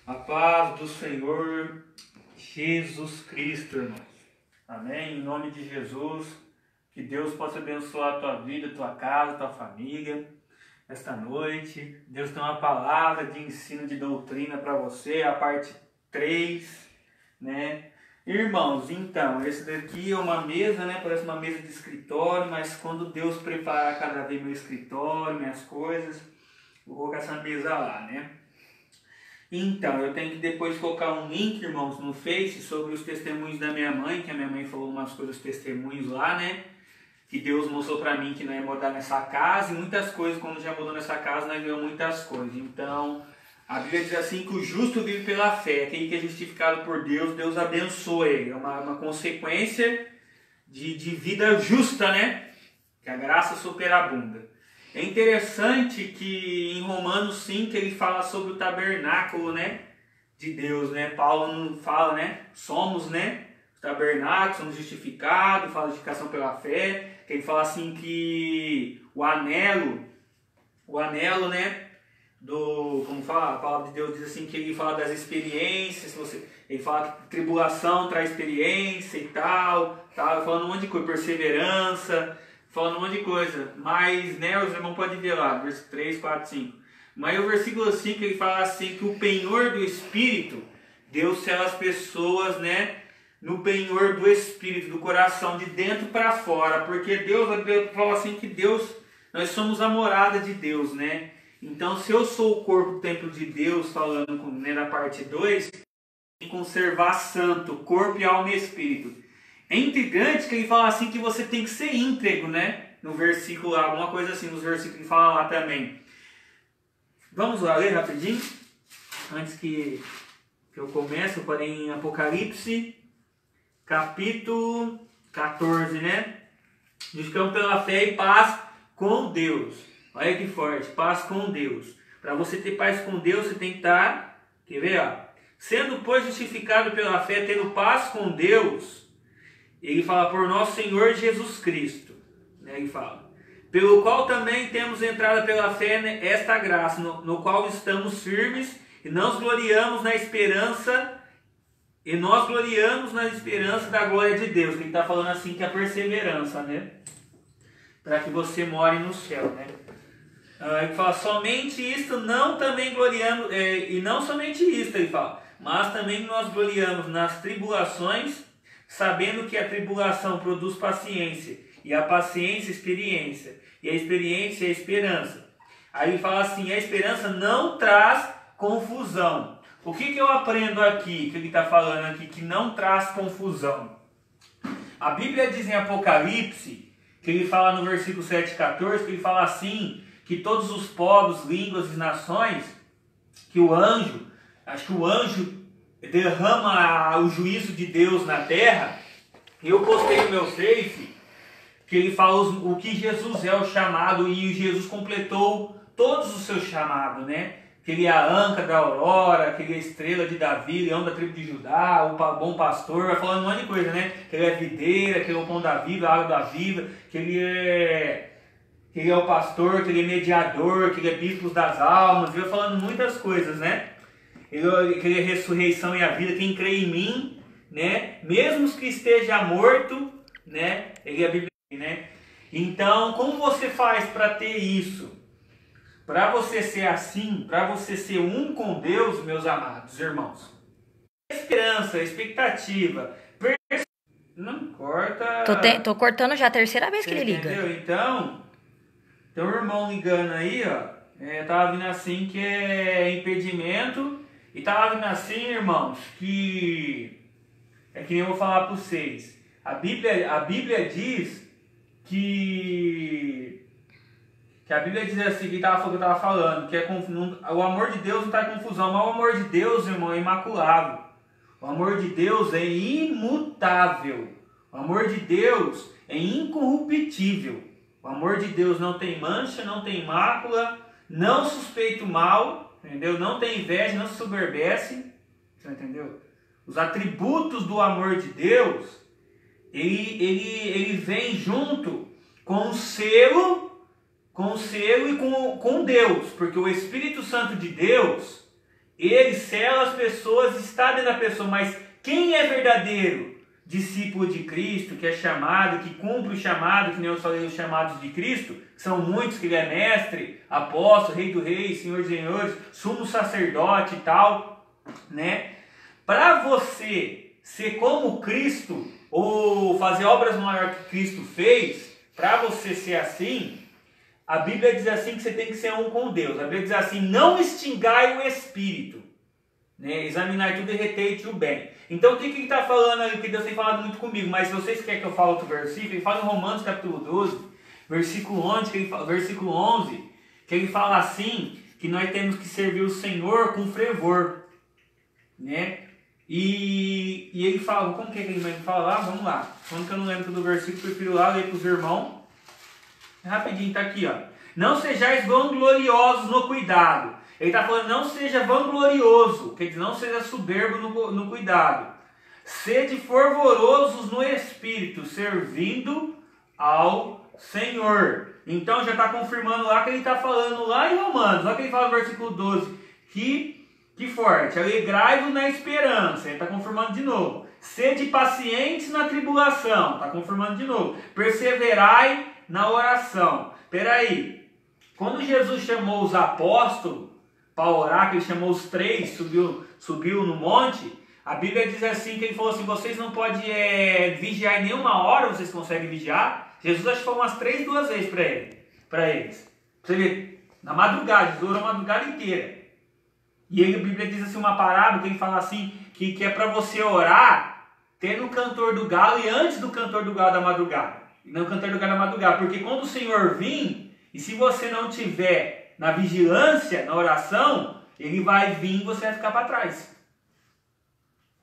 A paz do Senhor Jesus Cristo, irmãos. Amém? Em nome de Jesus, que Deus possa abençoar a tua vida, a tua casa, a tua família. Esta noite, Deus tem uma palavra de ensino de doutrina para você, a parte 3, né? Irmãos, então, esse daqui é uma mesa, né? Parece uma mesa de escritório, mas quando Deus preparar cada vez meu escritório, minhas coisas, vou colocar essa mesa lá, né? Então, eu tenho que depois colocar um link, irmãos, no Face sobre os testemunhos da minha mãe, que a minha mãe falou umas coisas, testemunhos lá, né? Que Deus mostrou pra mim que não ia mudar nessa casa, e muitas coisas, quando já mudou nessa casa, nós vemos muitas coisas. Então, a Bíblia diz assim que o justo vive pela fé, aquele que é justificado por Deus, Deus abençoa ele. É uma consequência de vida justa, né? Que a graça superabunda. É interessante que em Romanos 5 ele fala sobre o tabernáculo, né, de Deus, né? Paulo não fala, né? Somos, né? O tabernáculo, somos justificados, fala de justificação pela fé. Que ele fala assim que o anelo, né? Como fala, a palavra de Deus diz assim que ele fala das experiências, ele fala que tribulação traz experiência e tal, falando um monte de coisa, perseverança, falando um monte de coisa, mas, né, os irmãos podem ver lá, versículo 3, 4, 5. Mas o versículo 5 ele fala assim que o penhor do Espírito, Deus sela as pessoas, né, no penhor do Espírito, do coração, de dentro para fora, porque Deus fala assim que nós somos a morada de Deus, né? Então, se eu sou o corpo, o templo de Deus, falando, né, na parte 2, tem que conservar santo, corpo e alma e espírito. É intrigante que ele fala assim que você tem que ser íntegro, né? No versículo, alguma coisa assim, nos versículos que fala lá também. Vamos lá ler rapidinho, antes que eu comece, eu parei em Apocalipse, capítulo 14, né? Justificamos pela fé e paz com Deus. Olha que forte, paz com Deus. Para você ter paz com Deus, você tem que estar, quer ver, ó? Sendo, pois, justificado pela fé, tendo paz com Deus, ele fala por nosso Senhor Jesus Cristo, né? Ele fala, pelo qual também temos entrada pela fé esta graça, no qual estamos firmes e nós gloriamos na esperança, nós gloriamos na esperança da glória de Deus. Ele está falando assim que é a perseverança, né? Para que você more no céu, né? Ele fala, somente isto não também gloriamos, e não somente isto, ele fala, mas também nós gloriamos nas tribulações, sabendo que a tribulação produz paciência, e a paciência experiência, e a experiência esperança. Aí ele fala assim, a esperança não traz confusão. O que eu aprendo aqui, que ele está falando aqui, que não traz confusão? A Bíblia diz em Apocalipse, que ele fala no versículo 7, 14, que ele fala assim, que todos os povos, línguas e nações, que o anjo derrama o juízo de Deus na terra. Eu postei no meu Face que ele fala o que Jesus é o chamado, e Jesus completou todos os seus chamados, né? Que ele é a âncora da aurora, que ele é a estrela de Davi, leão da tribo de Judá, o bom pastor, vai falando um monte de coisa, né? Que ele é a videira, que ele é o pão da vida, a água da vida, que ele é o pastor, que ele é mediador, que ele é bispo das almas, vai falando muitas coisas, né? Que ele é a ressurreição e a vida, quem crê em mim, né? Mesmo que esteja morto, né? Ele é a Bíblia, né? Então, como você faz para ter isso? Para você ser assim, para você ser um com Deus, meus amados irmãos. Esperança, expectativa, não corta. Tô cortando já a terceira vez que ele liga. Entendeu? Então, tem um irmão ligando aí, ó. Tava vindo assim que é impedimento. E tava vindo assim, irmãos, que é que nem eu vou falar para vocês. A Bíblia diz que a Bíblia diz assim, que eu estava falando, que o amor de Deus não está em confusão, mas o amor de Deus, irmão, é imaculável. O amor de Deus é imutável. O amor de Deus é incorruptível. O amor de Deus não tem mancha, não tem mácula, não suspeita o mal, entendeu? Não tem inveja, não se soberbece, você entendeu? Os atributos do amor de Deus, ele vem junto com o selo e com Deus, porque o Espírito Santo de Deus, ele sela as pessoas, está dentro da pessoa, mas quem é verdadeiro discípulo de Cristo, que é chamado, que cumpre o chamado, que nem eu falei, os chamados de Cristo, que são muitos, que ele é mestre, apóstolo, rei do rei, senhor dos senhores, sumo sacerdote e tal, né? Para você ser como Cristo, ou fazer obras maiores que Cristo fez, para você ser assim, a Bíblia diz assim que você tem que ser um com Deus. A Bíblia diz assim, não extingai o Espírito, né? Examinar tudo e retei-te o bem. Então o que ele está falando ali, que Deus tem falado muito comigo, mas se vocês querem que eu fale outro versículo, ele fala em Romanos capítulo 12, versículo 11, que ele fala assim, que nós temos que servir o Senhor com fervor, né? E ele fala, como que ele fala lá? Vamos lá. Quando que eu não lembro todo o versículo, prefiro lá ler para os irmãos. Rapidinho, está aqui, ó. Não sejais vangloriosos no cuidado. Ele está falando, não seja vanglorioso, quer dizer, não seja soberbo no cuidado. Sede fervorosos no espírito, servindo ao Senhor. Então já está confirmando lá que ele está falando lá em Romanos. Olha que ele fala no versículo 12. Que forte. Alegrai-vos na esperança. Ele está confirmando de novo. Sede pacientes na tribulação. Está confirmando de novo. Perseverai na oração. Peraí. Quando Jesus chamou os apóstolos para orar, que ele chamou os 3, subiu no monte, a Bíblia diz assim, que ele falou assim, vocês não podem vigiar em nenhuma hora, vocês conseguem vigiar? Jesus acho que falou umas 3, 2 vezes para eles. Você vê, na madrugada, Jesus orou a madrugada inteira. E aí a Bíblia diz assim, uma parábola, que ele fala assim, que é para você orar, tendo o cantor do galo e antes do cantor do galo da madrugada. E não o cantor do galo da madrugada, porque quando o Senhor vir, e se você não tiver na vigilância, na oração, ele vai vir e você vai ficar para trás.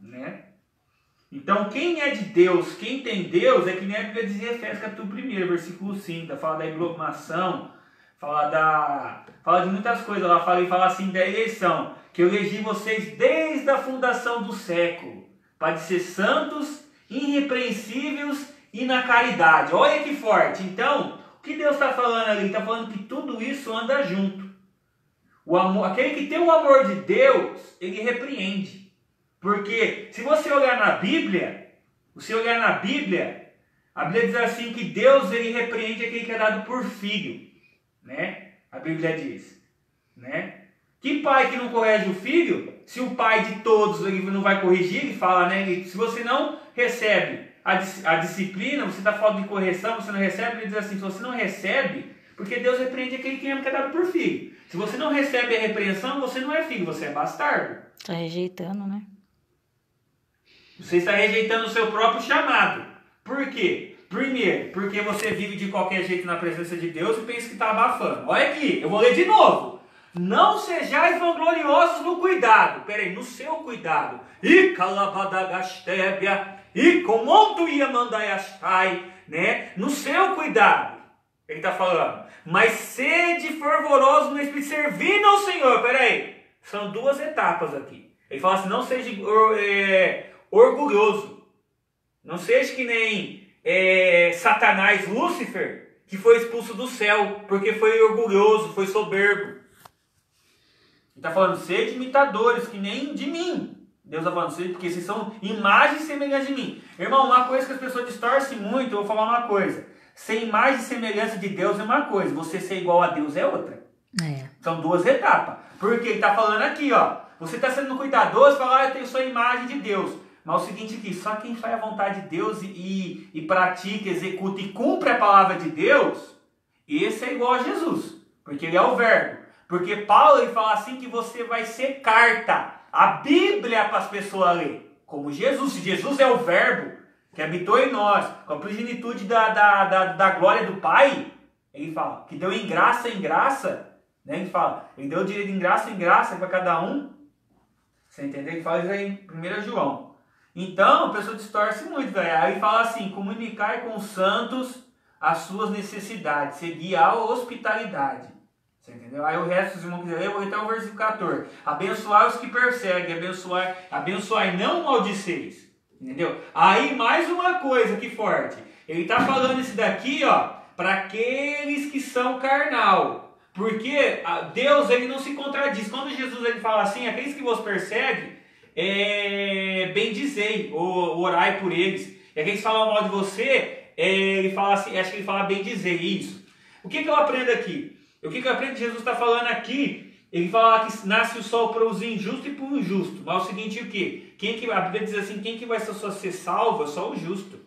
Né? Então, quem é de Deus, quem tem Deus, é que nem a Bíblia diz em Efésios capítulo 1, versículo 5, fala da englobação, fala de muitas coisas, ela fala assim da eleição, que eu elegi vocês desde a fundação do século, para ser santos, irrepreensíveis e na caridade. Olha que forte. Então, o que Deus está falando ali? Ele está falando que tudo isso anda junto. O amor, aquele que tem o amor de Deus, ele repreende. Porque se você olhar na Bíblia, a Bíblia diz assim que Deus ele repreende aquele que é dado por filho. Né? A Bíblia diz. Né? Que pai que não corrige o filho? Se o pai de todos ele não vai corrigir, ele fala, né? Se você não recebe a disciplina, você está falando de correção, você não recebe, ele diz assim, se você não recebe, porque Deus repreende aquele que é dado por filho. Se você não recebe a repreensão, você não é filho, você é bastardo. Está rejeitando, né? Você está rejeitando o seu próprio chamado. Por quê? Primeiro, porque você vive de qualquer jeito na presença de Deus e pensa que está abafando. Olha aqui, eu vou ler de novo. Não sejais vangloriosos no cuidado. Peraí, no seu cuidado. E calabadagastébia. E comonto ia mandaiastai, né? No seu cuidado. Ele está falando. Mas sede fervoroso no Espírito, servindo ao Senhor. Peraí. São 2 etapas aqui. Ele fala assim, não seja orgulhoso. Não seja que nem Satanás, Lúcifer, que foi expulso do céu, porque foi orgulhoso, foi soberbo. Ele está falando, sede imitadores, que nem de mim. Deus está falando, porque vocês são imagens e semelhanças de mim. Irmão, uma coisa que as pessoas distorcem muito, eu vou falar uma coisa. Ser imagem e semelhança de Deus é uma coisa, você ser igual a Deus é outra. São 2 etapas. Porque ele está falando aqui, ó. Você está sendo cuidadoso, fala, eu tenho sua imagem de Deus. Mas é o seguinte aqui, só quem faz a vontade de Deus e pratica, executa e cumpre a palavra de Deus, esse é igual a Jesus. Porque ele é o verbo. Porque Paulo ele fala assim que você vai ser carta, a Bíblia para as pessoas lerem. Como Jesus. Se Jesus é o verbo que habitou em nós, com a plenitude da glória do Pai, ele fala que deu em graça, né? Ele fala, ele deu direito em graça para cada um. Você entendeu? Ele fala isso aí em 1 João. Então, a pessoa distorce muito, velho. Aí fala assim, comunicar com os santos as suas necessidades, seguir a hospitalidade. Você entendeu? Aí o resto, se os irmãos quiserem ler, eu vou até o versículo 14. Abençoar os que perseguem, abençoar e não maldiceis. Entendeu? Aí mais uma coisa que forte. Ele está falando isso daqui, ó, para aqueles que são carnal. Porque Deus ele não se contradiz. Quando Jesus ele fala assim, aqueles que vos perseguem, bendizei, ou orai por eles. E aqueles que falam mal de você, ele fala assim, acho que ele fala bendizei, isso. O que eu aprendo aqui? O que eu aprendo que Jesus está falando aqui? Ele fala que nasce o sol para os injustos e para o injusto. Mas é o seguinte, o quê? A Bíblia diz assim, quem que vai ser salvo é só o justo.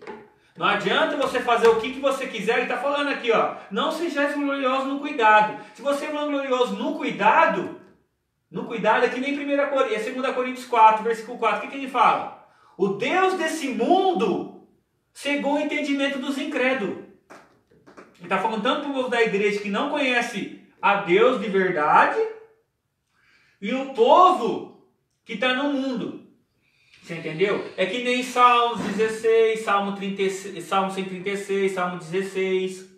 Não adianta você fazer o que você quiser. Ele está falando aqui, ó. Não sejais gloriosos no cuidado. Se você é glorioso no cuidado é que nem 2 Coríntios 4, versículo 4. O que ele fala? O Deus desse mundo cegou o entendimento dos incrédulos. Ele está falando tanto para o povo da igreja que não conhece a Deus de verdade e o povo que está no mundo. Você entendeu? É que nem Salmos 16, Salmo 136, Salmo 16,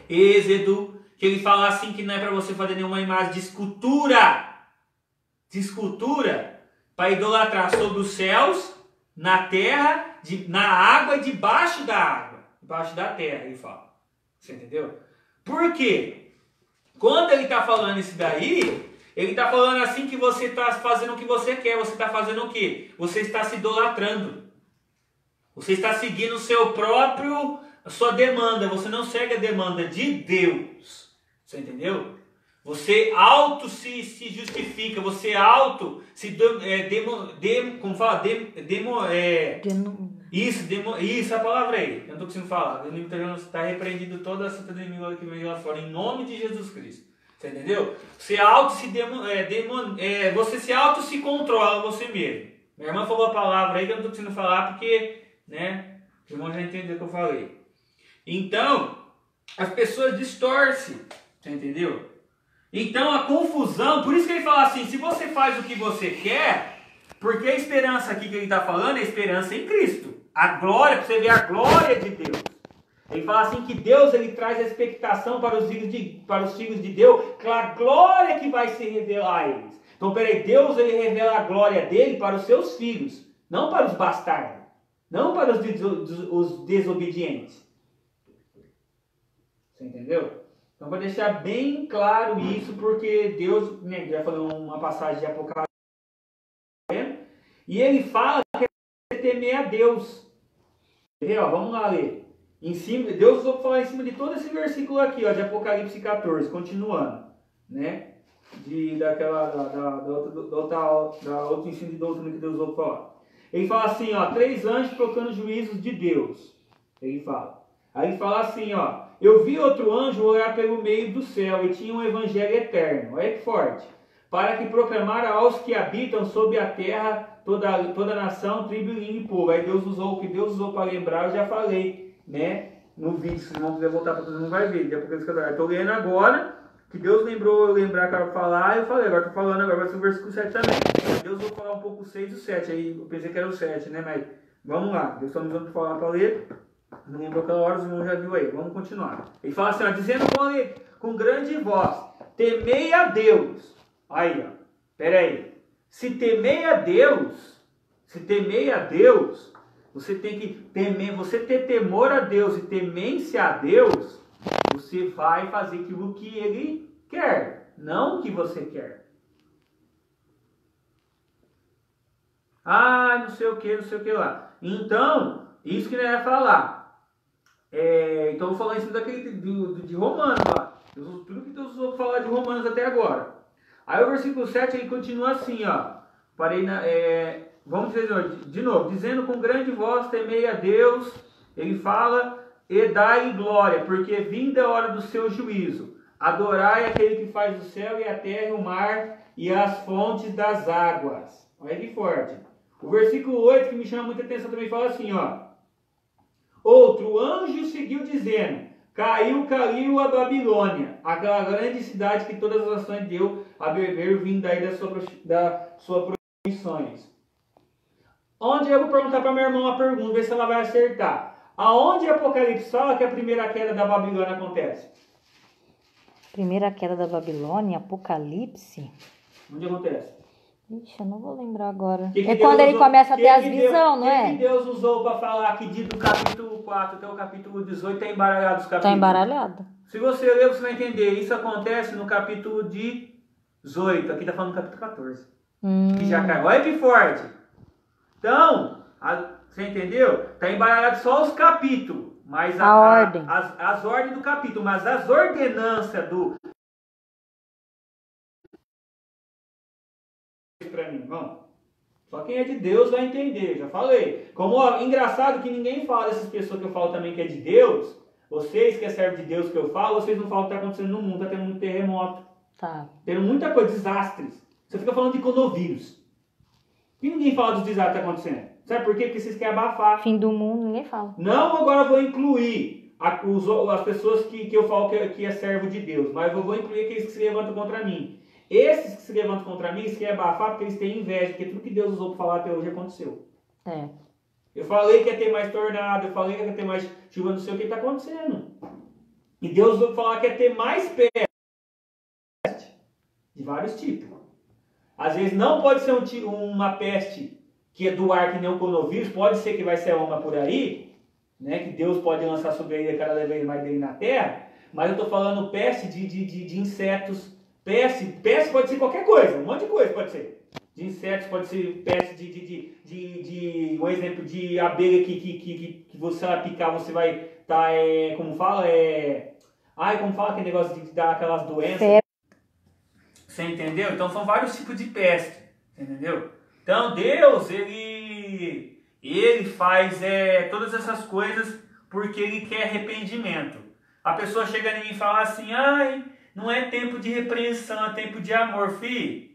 Êxodo, que ele fala assim que não é para você fazer nenhuma imagem de escultura, para idolatrar sobre os céus, na terra, na água e debaixo da água, debaixo da terra, ele fala. Você entendeu? Por quê? Quando ele está falando isso daí, ele está falando assim que você está fazendo o que você quer. Você está fazendo o quê? Você está se idolatrando. Você está seguindo a sua demanda. Você não segue a demanda de Deus. Você entendeu? Você se justifica. Você isso, a palavra aí. Eu não estou conseguindo falar. O inimigo está repreendido toda a santa do inimigo que vem lá fora. Em nome de Jesus Cristo. Você entendeu? Você se controla você mesmo. Minha irmã falou a palavra aí que eu não estou conseguindo falar porque, né? O irmão já entendeu o que eu falei. Então, as pessoas distorcem. Você entendeu? Então, a confusão, por isso que ele fala assim, se você faz o que você quer, porque a esperança aqui que ele está falando é a esperança em Cristo. A glória, para você ver a glória de Deus. Ele fala assim que Deus ele traz a expectação para os filhos de Deus, a glória que vai se revelar a eles. Então, peraí, Deus ele revela a glória dele para os seus filhos, não para os bastardos, não para os desobedientes. Você entendeu? Então, para deixar bem claro isso, porque Deus, né, já falou uma passagem de Apocalipse, e ele fala que é temer a Deus. Entendeu? Vamos lá ler. Deus usou para falar em cima de todo esse versículo aqui, ó, de Apocalipse 14, continuando, né? Da outro ensino de doutrina que Deus usou para falar. Ele fala assim, ó, 3 anjos procurando juízos de Deus. Ele fala. Aí ele fala assim, ó, eu vi outro anjo orar pelo meio do céu e tinha um evangelho eterno. Olha que forte. Para que proclamara aos que habitam sobre a terra toda nação, tribo, língua e povo. Aí Deus usou o que Deus usou para lembrar, eu já falei, né? No vídeo, se não quiser voltar para todo mundo vai ver. Estou lendo agora, que Deus lembrou eu lembrar que eu ia falar, eu falei, agora estou falando, agora vai ser o versículo 7 também. Deus vou falar um pouco o 6 e o 7, aí eu pensei que era o 7, né? Mas vamos lá, Deus está me dando para falar para ler, não lembrou aquela hora, os irmãos já viu aí, vamos continuar. Ele fala assim, ó, dizendo com grande voz, temei a Deus. Aí, ó, peraí, se temei a Deus, você tem que temer, você ter temor a Deus e temência a Deus, você vai fazer aquilo que Ele quer, não o que você quer. Não sei o que lá. Então, isso que ele vai falar. Então, eu vou falar em cima de Romanos lá. Tudo que Deus usou para falar de Romanos até agora. Aí o versículo 7 ele continua assim, ó. Vamos dizer de novo, dizendo com grande voz, temei a Deus, ele fala, e dai glória, porque vinda é a hora do seu juízo. Adorai aquele que faz o céu e a terra, o mar e as fontes das águas. Olha que forte. O versículo 8, que me chama muita atenção também, fala assim, ó. Outro anjo seguiu dizendo, caiu a Babilônia, aquela grande cidade que todas as nações deu a beber, vindo daí da sua proibições. Onde eu vou perguntar para minha irmã uma pergunta, ver se ela vai acertar. Aonde Apocalipse fala que a primeira queda da Babilônia acontece? Primeira queda da Babilônia, Apocalipse. Onde acontece? Ixi, eu não vou lembrar agora. Que quando ele começa a ter as visões, não é? O que Deus usou para falar que do capítulo 4 até o capítulo 18 está embaralhado os capítulos? Está embaralhado. Se você ler, você vai entender. Isso acontece no capítulo 18. Aqui está falando do capítulo 14. Que já caiu. Olha que forte. Então, você entendeu? Está embaralhado só os capítulos. Mas ordem. As ordens do capítulo. Mas as ordenanças do... Para mim, irmão. Só quem é de Deus vai entender. Já falei. Como, ó, engraçado que ninguém fala dessas pessoas que eu falo também que é de Deus. Vocês que é servo de Deus que eu falo, vocês não falam o que está acontecendo no mundo. Está tendo muito terremoto. Tá. Tendo muita coisa, desastres. Você fica falando de coronavírus. E ninguém fala dos desastres que estão acontecendo. Sabe por quê? Porque vocês querem abafar. Fim do mundo, ninguém fala. Não, agora eu vou incluir as pessoas que eu falo que é servo de Deus. Mas eu vou incluir aqueles que se levantam contra mim. Esses que se levantam contra mim, eles querem abafar porque eles têm inveja. Porque tudo que Deus usou para falar até hoje aconteceu. É. Eu falei que ia ter mais tornado. Eu falei que ia ter mais chuva, não sei o que está acontecendo. E Deus usou para falar que ia ter mais peste. De vários tipos. Às vezes não pode ser uma peste que é do ar que nem o coronavírus, pode ser que vai ser uma por aí, né, que Deus pode lançar sobre ele cada vez mais dele na terra, mas eu estou falando peste de insetos, peste pode ser qualquer coisa, um monte de coisa pode ser. De insetos, pode ser peste um exemplo de abelha que você vai picar, você vai estar, como fala, como fala aquele negócio de dar aquelas doenças. Você entendeu? Então são vários tipos de peste, entendeu? Então Deus, ele faz todas essas coisas porque ele quer arrependimento. A pessoa chega em mim e fala assim, não é tempo de repreensão, é tempo de amor. Filho,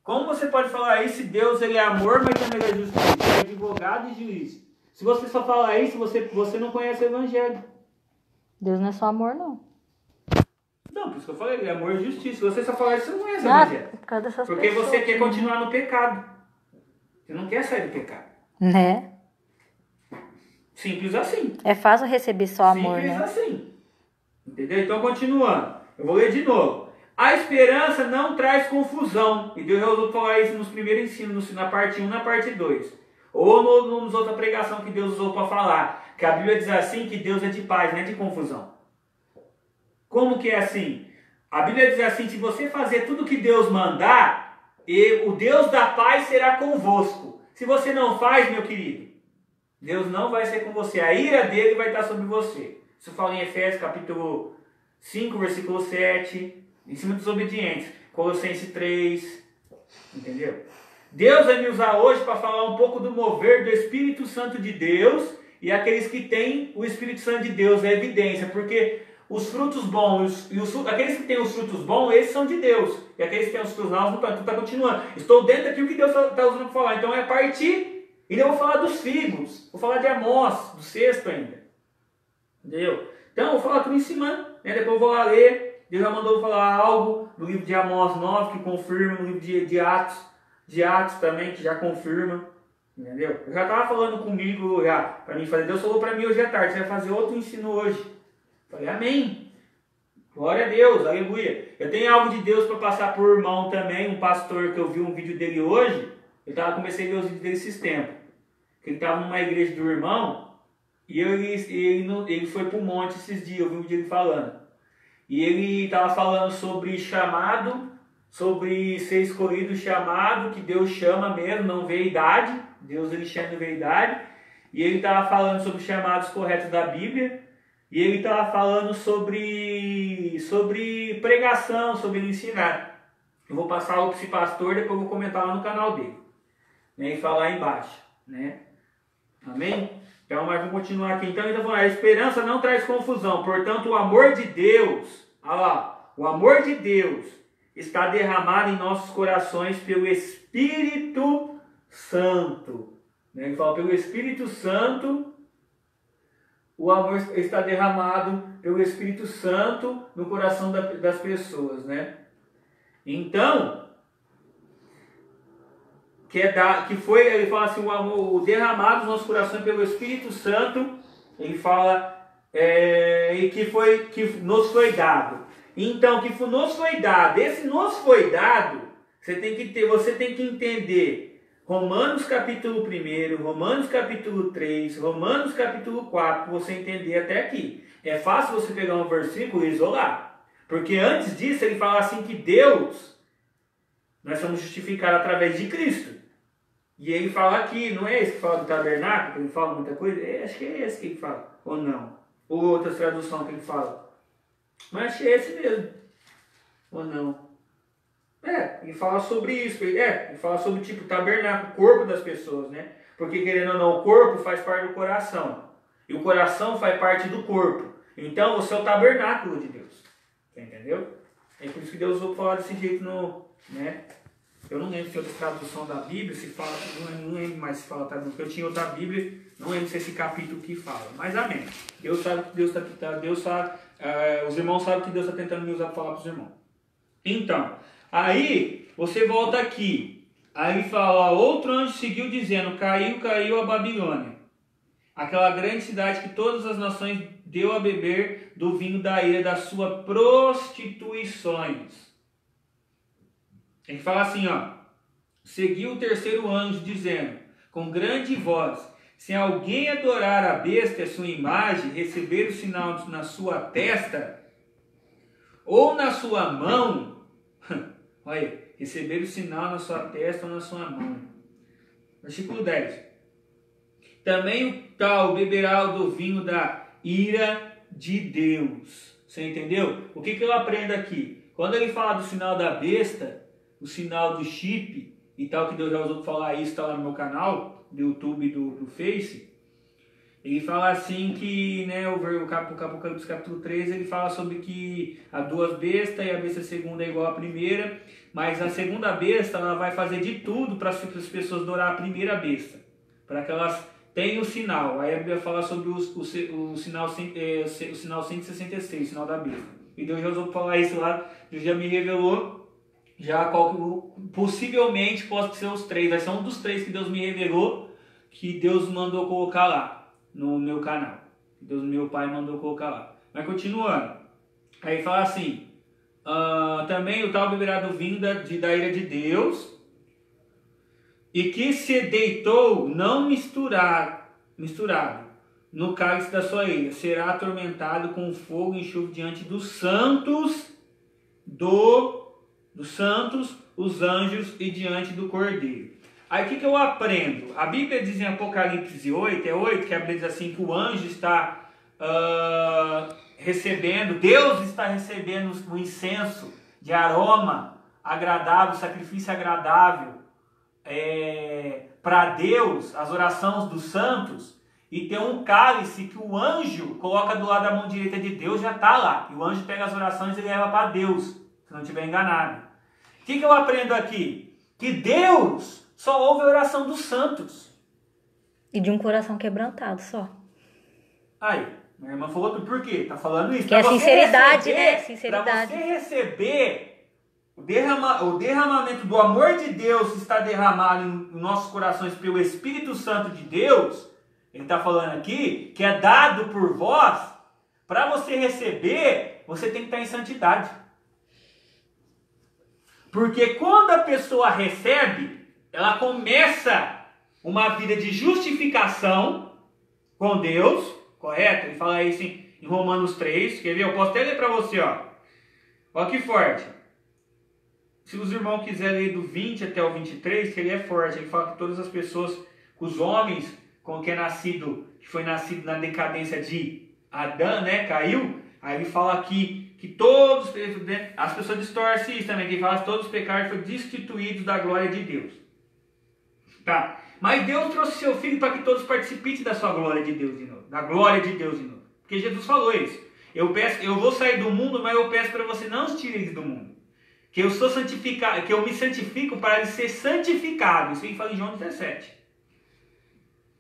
como você pode falar isso se Deus ele é amor, mas também é justiça, ele é advogado e juiz? Se você só falar isso, você não conhece o Evangelho. Deus não é só amor, não. Não, por isso que eu falei, amor e justiça. Se você só falar isso, você não conhece o Evangelho. Por causa dessas porque pessoas, você quer continuar no pecado. Você não quer sair do pecado. Né? Simples assim. É fácil receber só amor, Simples né? assim. Entendeu? Então, continuando. Eu vou ler de novo. A esperança não traz confusão. E Deus resolveu falar isso nos primeiros ensinos, na parte 1 e na parte 2. Ou nos outra pregação que Deus usou para falar. Que a Bíblia diz assim, que Deus é de paz, não é de confusão. Como que é assim? A Bíblia diz assim, se você fazer tudo que Deus mandar, o Deus da paz será convosco. Se você não faz, meu querido, Deus não vai ser com você. A ira dele vai estar sobre você. Isso fala em Efésios capítulo 5, versículo 7, em cima dos obedientes. Colossenses 3, entendeu? Deus vai me usar hoje para falar um pouco do mover do Espírito Santo de Deus e aqueles que têm o Espírito Santo de Deus, é evidência, porque os frutos bons, aqueles que têm os frutos bons, esses são de Deus. E aqueles que têm os frutos maus, não está continuando. Estou dentro daquilo que Deus está usando para falar. Então é a partir, e eu vou falar dos figos, vou falar de Amós, do 6º ainda. Entendeu? Então eu vou falar tudo em cima, né? Depois eu vou lá ler. Deus já mandou falar algo do livro de Amós 9, que confirma, no livro de Atos também, que já confirma. Entendeu? Eu já estava falando comigo para mim fazer. Deus falou para mim hoje à tarde, você vai fazer outro ensino hoje. Falei, amém. Glória a Deus, aleluia. Eu tenho algo de Deus para passar por irmão também, um pastor que eu vi um vídeo dele hoje. Comecei a ver os vídeos dele esses tempos. Ele estava numa igreja do irmão e ele foi para o monte esses dias, eu vi um vídeo dele falando. E ele estava falando sobre chamado, sobre ser escolhido, chamado, que Deus chama mesmo, não vê idade. Deus ele chama, não vê idade. E ele estava falando sobre os chamados corretos da Bíblia. E ele estava falando sobre pregação, sobre ensinar. Eu vou passar para esse pastor, depois eu vou comentar lá no canal dele. Né, e falar aí embaixo. Né? Amém? Então, mas vamos continuar aqui. Então, a esperança não traz confusão. Portanto, o amor de Deus, olha lá, o amor de Deus está derramado em nossos corações pelo Espírito Santo. Né? Ele fala, pelo Espírito Santo, o amor está derramado pelo Espírito Santo no coração das pessoas, né? Então, ele fala assim, o amor derramado nos nossos corações pelo Espírito Santo, ele fala, que nos foi dado. Então, que nos foi dado, esse nos foi dado, você tem que entender Romanos capítulo 1, Romanos capítulo 3, Romanos capítulo 4, para você entender até aqui. É fácil você pegar um versículo e isolar. Porque antes disso ele fala assim que Deus, nós somos justificados através de Cristo. E ele fala aqui, não é esse que fala do tabernáculo, que ele fala muita coisa? Acho que é esse que ele fala, ou não? Ou outra tradução que ele fala. Mas acho que é esse mesmo. Ou não? Ele fala sobre isso. Ele fala sobre tipo tabernáculo, o corpo das pessoas, né? Porque querendo ou não, o corpo faz parte do coração. E o coração faz parte do corpo. Então você é o tabernáculo de Deus. Entendeu? É por isso que Deus usou falar desse jeito no... né? Eu não lembro se outra tradução da Bíblia se fala, não lembro mais se fala, porque eu tinha outra Bíblia, não lembro se é esse capítulo que fala, mas amém. Deus sabe que Deus está, os irmãos sabem que Deus está tentando me usar para falar para os irmãos. Então, aí você volta aqui, aí fala, outro anjo seguiu dizendo, caiu a Babilônia, aquela grande cidade que todas as nações deu a beber do vinho da ira das suas prostituições. Ele fala assim, ó. Seguiu o terceiro anjo dizendo, com grande voz, se alguém adorar a besta e a sua imagem, receber o sinal na sua testa, ou na sua mão, olha, receber o sinal na sua testa ou na sua mão. Versículo 10. Também o tal beberá do vinho da ira de Deus. Você entendeu? O que eu aprendo aqui? Quando ele fala do sinal da besta, o sinal do chip e tal, que Deus já usou para falar isso, está lá no meu canal, do YouTube e do Face, ele fala assim que, né, o Apocalipse capítulo 3, ele fala sobre que há duas bestas e a besta segunda é igual à primeira, mas a segunda besta ela vai fazer de tudo para as pessoas adorar a primeira besta, para que elas tenham o sinal. Aí a Bíblia fala sobre o sinal 166, o sinal da besta. E Deus já usou para falar isso lá, Deus já me revelou. Já possivelmente pode ser os três, vai ser um dos três que Deus me revelou, que Deus mandou colocar lá no meu canal, que Deus, meu pai, mandou colocar lá. Mas continuando, aí fala assim, também o tal beberá do vinho da ira de Deus, e que se deitou não misturado no cálice da sua ira, será atormentado com fogo e enxofre diante dos santos os anjos e diante do Cordeiro. Aí o que eu aprendo? A Bíblia diz em Apocalipse 8, que a Bíblia diz assim, que o anjo está recebendo, Deus está recebendo o incenso de aroma agradável, sacrifício agradável para Deus, as orações dos santos, e tem um cálice que o anjo coloca do lado da mão direita de Deus, já está lá, e o anjo pega as orações e leva para Deus, se não estiver enganado. O que eu aprendo aqui? Que Deus só ouve a oração dos santos. E de um coração quebrantado só. Aí, minha irmã falou, por quê? Está falando isso. Que é sinceridade, né? Sinceridade. Para você receber o derramamento do amor de Deus está derramado em nossos corações pelo Espírito Santo de Deus, ele está falando aqui, que é dado por vós, para você receber, você tem que estar em santidade. Porque quando a pessoa recebe, ela começa uma vida de justificação com Deus, correto? Ele fala isso em Romanos 3, quer ver? Eu posso até ler para você, ó. Olha que forte. Se os irmãos quiserem ler do 20 até o 23, que ele é forte. Ele fala que todas as pessoas, os homens com que foi nascido na decadência de Adão, né, caiu. Aí ele fala aqui que todos, as pessoas distorcem isso também, que fala que todos os pecados foram destituídos da glória de Deus. Tá? Mas Deus trouxe seu Filho para que todos participem da sua glória de Deus de novo, da glória de Deus de novo. Porque Jesus falou isso. Eu vou sair do mundo, mas eu peço para você não os tireis do mundo. Que eu sou santificado, que eu me santifico para ele ser santificado. Isso ele fala em João 17.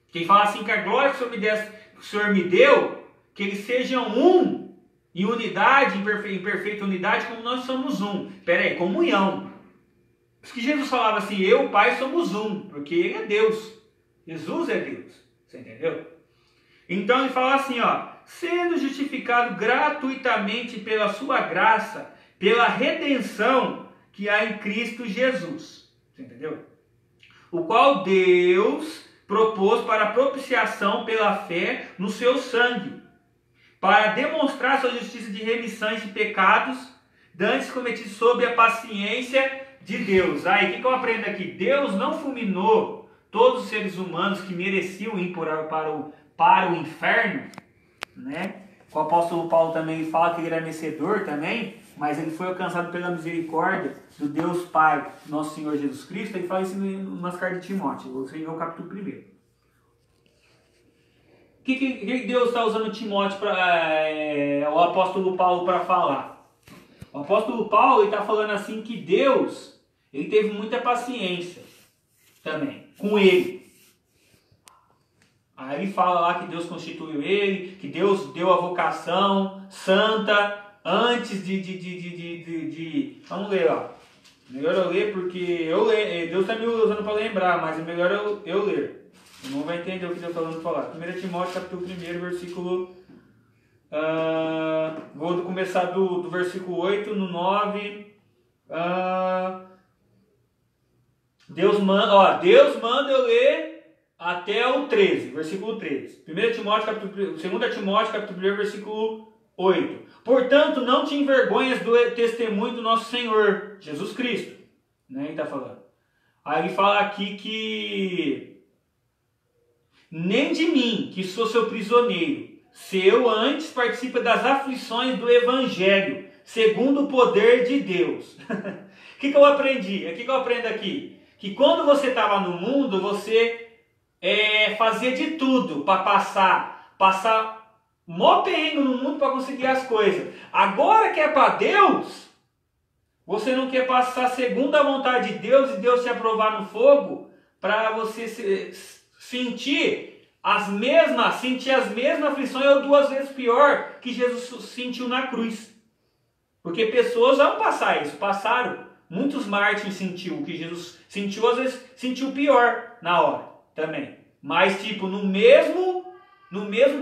Quem fala assim que a glória que o Senhor me deu, que eles sejam um, em unidade, em perfeita unidade, como nós somos um. Espera aí, comunhão. Por isso que Jesus falava assim, eu e o Pai somos um, porque Ele é Deus. Jesus é Deus. Você entendeu? Então ele fala assim, ó, sendo justificado gratuitamente pela sua graça, pela redenção que há em Cristo Jesus. Você entendeu? O qual Deus propôs para propiciação pela fé no seu sangue, para demonstrar sua justiça de remissões de pecados dantes cometidos sob a paciência de Deus. Aí, o que eu aprendo aqui? Deus não fulminou todos os seres humanos que mereciam ir para o inferno, né? O apóstolo Paulo também fala que ele era merecedor também, mas ele foi alcançado pela misericórdia do Deus Pai, nosso Senhor Jesus Cristo. Ele fala isso nas cartas de Timóteo. Você vê o capítulo 1. O que Deus está usando Timóteo, o apóstolo Paulo, para falar? O apóstolo Paulo está falando assim que Deus, ele teve muita paciência também com ele. Aí ele fala lá que Deus constituiu ele, que Deus deu a vocação santa antes de... Vamos ler, ó. Melhor eu ler porque Deus está me usando para lembrar, mas é melhor eu ler. O irmão vai entender o que Deus está falando falar. 1 Timóteo, capítulo 1, versículo... vou começar do versículo 8 no 9. Deus manda eu ler até o 13, versículo 13. 2 Timóteo, capítulo 1, versículo 8. Portanto, não te envergonhas do testemunho do nosso Senhor, Jesus Cristo. Né, ele está falando. Aí ele fala aqui que nem de mim, que sou seu prisioneiro, se eu antes participo das aflições do Evangelho, segundo o poder de Deus. O que eu aprendi? O que eu aprendo aqui? Que quando você estava no mundo, você fazia de tudo para passar mó perrengue no mundo para conseguir as coisas. Agora que é para Deus, você não quer passar segundo a vontade de Deus e Deus te aprovar no fogo para você sentir as mesmas aflições ou 2 vezes pior que Jesus sentiu na cruz. Porque pessoas vão passar isso, passaram. Muitos mártires sentiu o que Jesus sentiu, às vezes sentiu pior na hora também. Mas tipo, no mesmo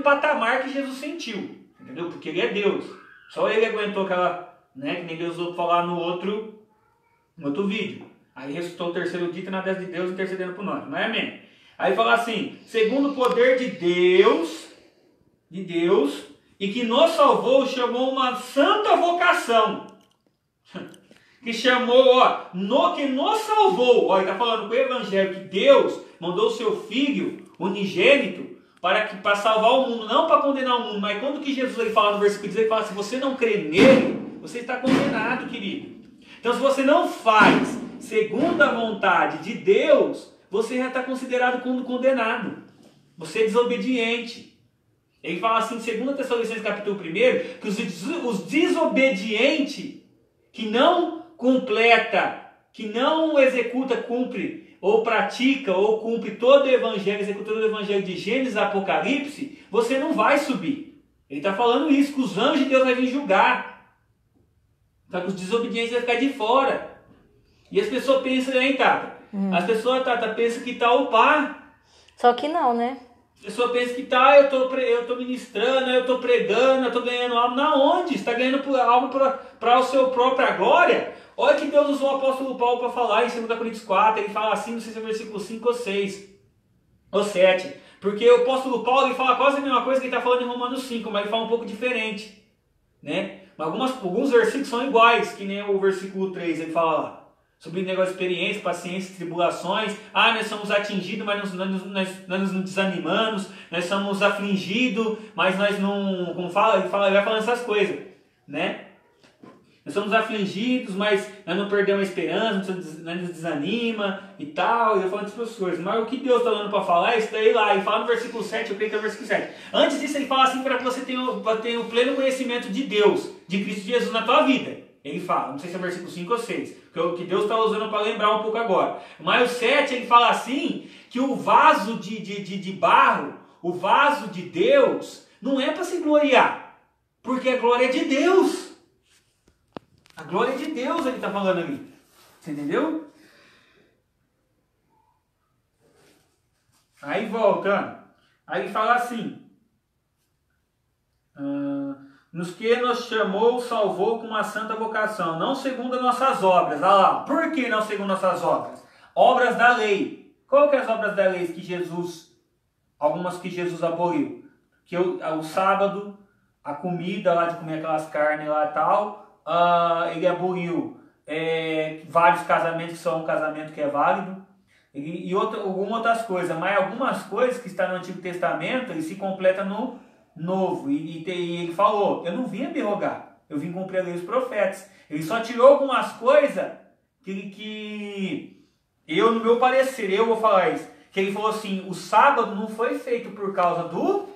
patamar que Jesus sentiu. Entendeu? Porque ele é Deus. Só ele aguentou aquela, né, que nem Deus ouviu falar no outro vídeo. Aí ressuscitou o terceiro dia na destra de Deus intercedendo por nós. Não é amém? Aí fala assim, segundo o poder de Deus, e que nos salvou, chamou uma santa vocação. Que chamou, que nos salvou. Ele está falando com o Evangelho, que Deus mandou o seu Filho unigênito para salvar o mundo, não para condenar o mundo. Mas quando que Jesus ele fala no versículo 16, ele fala, se você não crê nele, você está condenado, querido. Então se você não faz segundo a vontade de Deus, você já está considerado como condenado. Você é desobediente. Ele fala assim, em 2 Tessalonicenses capítulo 1, que os desobedientes, que não completa, que não executa, cumpre, ou pratica, ou cumpre todo o evangelho, executa todo o evangelho de Gênesis a Apocalipse, você não vai subir. Ele está falando isso, que os anjos de Deus vão vir julgar. Então, que os desobedientes vão ficar de fora. E as pessoas pensam, hein, Tata? As pessoas, Tata, pensam que tá o pá. Só que não, né? A pessoa pensa que tá, eu tô ministrando, eu tô pregando, eu tô ganhando alma. Na onde? Você está ganhando alma para a sua própria glória? Olha que Deus usou o apóstolo Paulo para falar em 2 Coríntios 4, ele fala assim, não sei se é versículo 5 ou 6, ou 7. Porque o apóstolo Paulo ele fala quase a mesma coisa que ele está falando em Romanos 5, mas ele fala um pouco diferente. Né? Mas alguns versículos são iguais, que nem o versículo 3, ele fala lá. Sobre negócio de experiência, paciência, tribulações. Nós somos atingidos, mas nós não desanimamos. Nós somos afligidos, mas nós não... Como fala, ele vai falando essas coisas. Né? Nós somos afligidos, mas nós não perdemos a esperança, nós não desanima e tal. E eu falo dessas coisas. Mas o que Deus está dando para falar é isso daí lá. Ele fala no versículo 7, eu creio que é o versículo 7. Antes disso, ele fala assim para que você tenha o pleno conhecimento de Deus, de Cristo Jesus na tua vida. Ele fala, não sei se é versículo 5 ou 6, que Deus está usando para lembrar um pouco agora. Mas o 7, ele fala assim, que o vaso de barro, o vaso de Deus, não é para se gloriar, porque a glória é de Deus. A glória é de Deus, ele está falando ali. Você entendeu? Aí volta, aí fala assim... nos que nos chamou, salvou com uma santa vocação, não segundo as nossas obras. Olha lá, por que não segundo nossas obras? Obras da lei. Qual que é as obras da lei que Jesus, algumas que Jesus aboliu? Que o sábado, a comida lá de comer aquelas carnes lá e tal, ele aboliu vários casamentos que só um casamento que é válido, e algumas outras coisas, mas algumas coisas que estão no Antigo Testamento, ele se completa no Novo, e ele falou, eu não vim abrogar, eu vim cumprir a lei dos profetas. Ele só tirou algumas coisas que eu, no meu parecer, eu vou falar isso, que ele falou assim, o sábado não foi feito por causa do...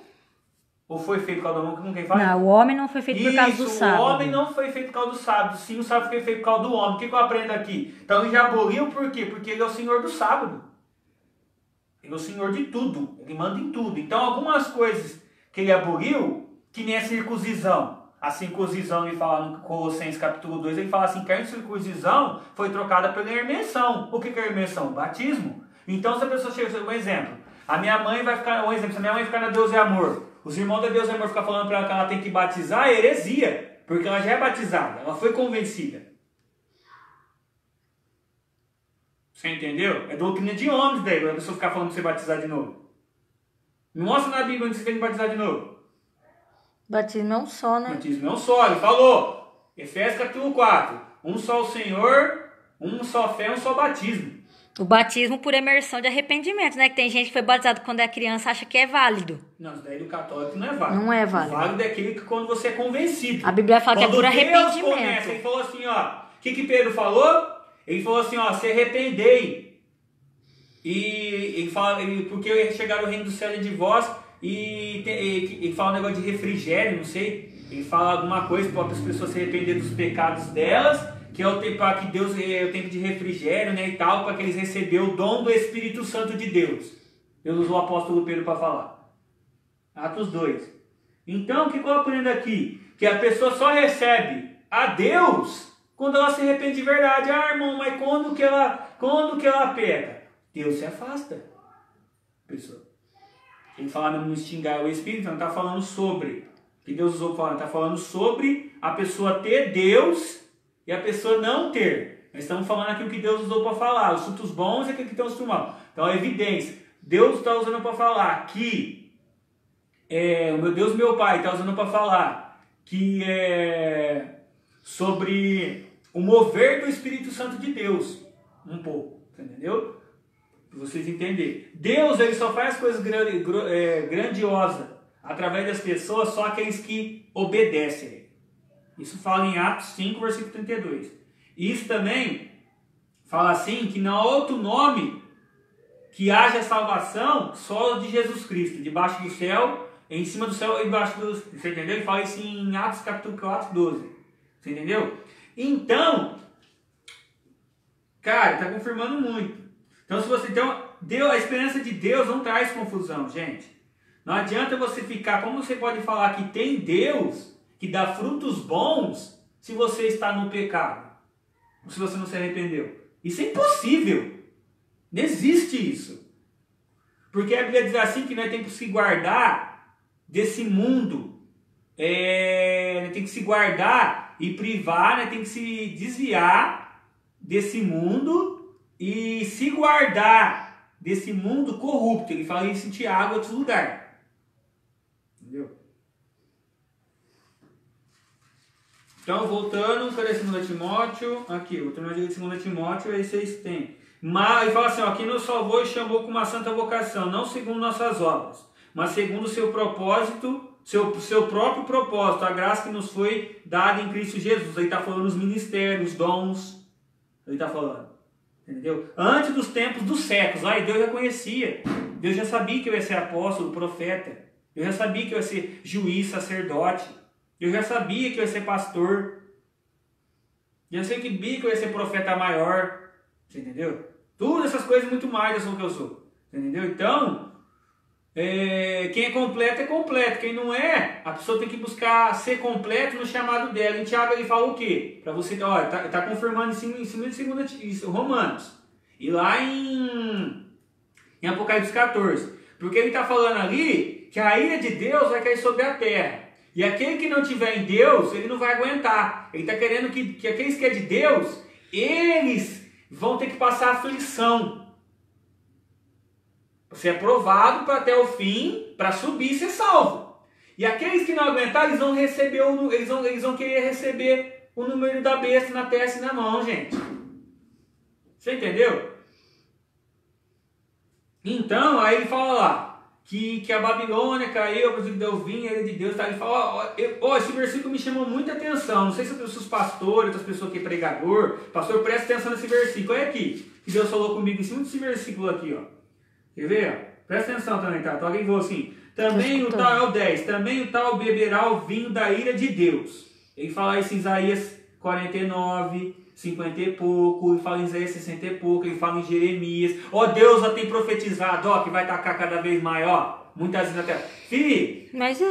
Ou foi feito por causa do... Não, quem fala? Não, o homem não foi feito por causa do sábado. O homem não foi feito por causa do sábado. Sim, o sábado foi feito por causa do homem. O que eu aprendo aqui? Então ele já aboliu por quê? Porque ele é o Senhor do sábado. Ele é o Senhor de tudo. Ele manda em tudo. Então algumas coisas que ele aboliu, que nem a circuncisão. A circuncisão, ele fala no Colossenses capítulo 2, ele fala assim, que a circuncisão foi trocada pela imersão. O que é a imersão? Batismo. Então se a pessoa chega, um exemplo, a minha mãe vai ficar, um exemplo, se a minha mãe ficar na Deus e Amor, os irmãos da Deus e Amor ficam falando para ela que ela tem que batizar, é heresia, porque ela já é batizada, ela foi convencida. Você entendeu? É doutrina de homens daí, a pessoa ficar falando para você batizar de novo. Me mostra na Bíblia onde você tem que batizar de novo. Batismo é um só, né? Batismo é um só, ele falou. Efésios capítulo 4. Um só o Senhor, um só fé, um só batismo. O batismo por imersão de arrependimento, né? Que tem gente que foi batizado quando é criança acha que é válido. Não, isso daí do católico não é válido. Não é válido. O válido é aquele que quando você é convencido. A Bíblia fala quando que é por arrependimento. Começa, ele falou assim, ó. O que Pedro falou? Ele falou assim, ó, se arrependei. E ele fala, porque chegaram o reino do céu de vós. E ele fala um negócio de refrigério, não sei. Ele fala alguma coisa para as pessoas se arrepender dos pecados delas, que é o tempo para que Deus é o tempo de refrigério, né, e tal, para que eles receberam o dom do Espírito Santo de Deus. Deus usou o apóstolo Pedro para falar. Atos 2. Então, o que eu aprendo aqui? Que a pessoa só recebe a Deus quando ela se arrepende de verdade. Ah, irmão, mas quando que ela peca? Deus se afasta. Pessoa. Ele fala no extingar o Espírito, não está falando sobre. Que Deus usou para falar, está falando sobre a pessoa ter Deus e a pessoa não ter. Nós estamos falando aqui o que Deus usou para falar. Os frutos bons e aquilo que estão os maus. Então, é evidência. Deus está usando para falar que o meu Deus, meu Pai, está usando para falar que sobre o mover do Espírito Santo de Deus. Um pouco, entendeu? Para vocês entenderem. Deus, ele só faz coisas grandiosas através das pessoas, só aqueles que obedecem. Isso fala em Atos 5, versículo 32. Isso também fala assim, que não há outro nome que haja salvação só de Jesus Cristo, debaixo do céu, em cima do céu e embaixo do... Você entendeu? Ele fala isso em Atos capítulo 4, 12. Você entendeu? Então, cara, está confirmando muito. Então, a esperança de Deus não traz confusão, gente. Não adianta você ficar, como você pode falar que tem Deus que dá frutos bons se você está no pecado, ou se você não se arrependeu. Isso é impossível. Não existe isso. Porque a Bíblia diz assim que nós temos que se guardar desse mundo. Nós temos que se guardar e privar, nós temos que se desviar desse mundo e se guardar desse mundo corrupto. Ele fala isso em Tiago e outros lugares. Entendeu? Então, voltando, cadê 2 Timóteo? Aqui, o termo de 2 Timóteo, aí vocês têm. Mas, ele fala assim, ó, quem nos salvou e chamou com uma santa vocação, não segundo nossas obras, mas segundo o seu propósito, seu próprio propósito, a graça que nos foi dada em Cristo Jesus. Aí está falando os ministérios, os dons. Ele está falando. Entendeu? Antes dos tempos dos séculos, aí Deus já conhecia. Deus já sabia que eu ia ser apóstolo, profeta. Eu já sabia que eu ia ser juiz, sacerdote. Eu já sabia que eu ia ser pastor. Eu já sabia que eu ia ser profeta maior. Você entendeu? Todas essas coisas muito mais eu sou o que eu sou. Entendeu? Então, quem é completo. Quem não é, a pessoa tem que buscar ser completo no chamado dela. Em Tiago ele fala o quê? Para você, olha, tá confirmando em cima de Romanos. E lá em Apocalipse 14. Porque ele está falando ali que a ira de Deus vai cair sobre a terra. E aquele que não tiver em Deus, ele não vai aguentar. Ele está querendo que aqueles que é de Deus, eles vão ter que passar aflição. Você é provado para até o fim, para subir e ser salvo. E aqueles que não aguentarem, eles vão receber eles vão querer receber o número da besta na testa e na mão, gente. Você entendeu? Então, aí ele fala lá que a Babilônia caiu, por exemplo, deu vinho, ele de Deus, tá? Ele fala, esse versículo me chamou muita atenção. Não sei se os pastores, outras pessoas que é pregador, pastor, presta atenção nesse versículo. Olha aqui, que Deus falou comigo em cima desse versículo aqui, ó. Quer ver? Presta atenção também, tá? Então alguém falou assim, também o tal, é o 10, também o tal beberá o vinho da ira de Deus. Ele fala isso em Isaías 49, 50 e pouco, ele fala em Isaías 60 e pouco, ele fala em Jeremias. Deus já tem profetizado, que vai tacar cada vez mais, muitas vezes na terra. Filho, Mas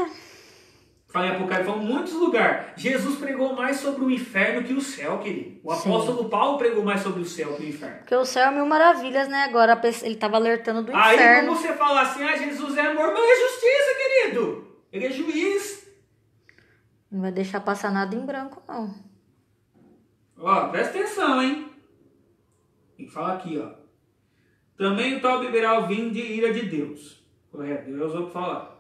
fala em Apocalipse, fala em muitos lugares. Jesus pregou mais sobre o inferno que o céu, querido. O apóstolo Paulo pregou mais sobre o céu que o inferno. Porque o céu é mil maravilhas, né? Agora ele estava alertando do Aí inferno. como você fala assim, Jesus é amor, mas é justiça, querido. Ele é juiz. Não vai deixar passar nada em branco, não. Presta atenção, hein? Ele fala aqui, também o tal beberá o vinho de ira de Deus. Correto, Deus vou falar.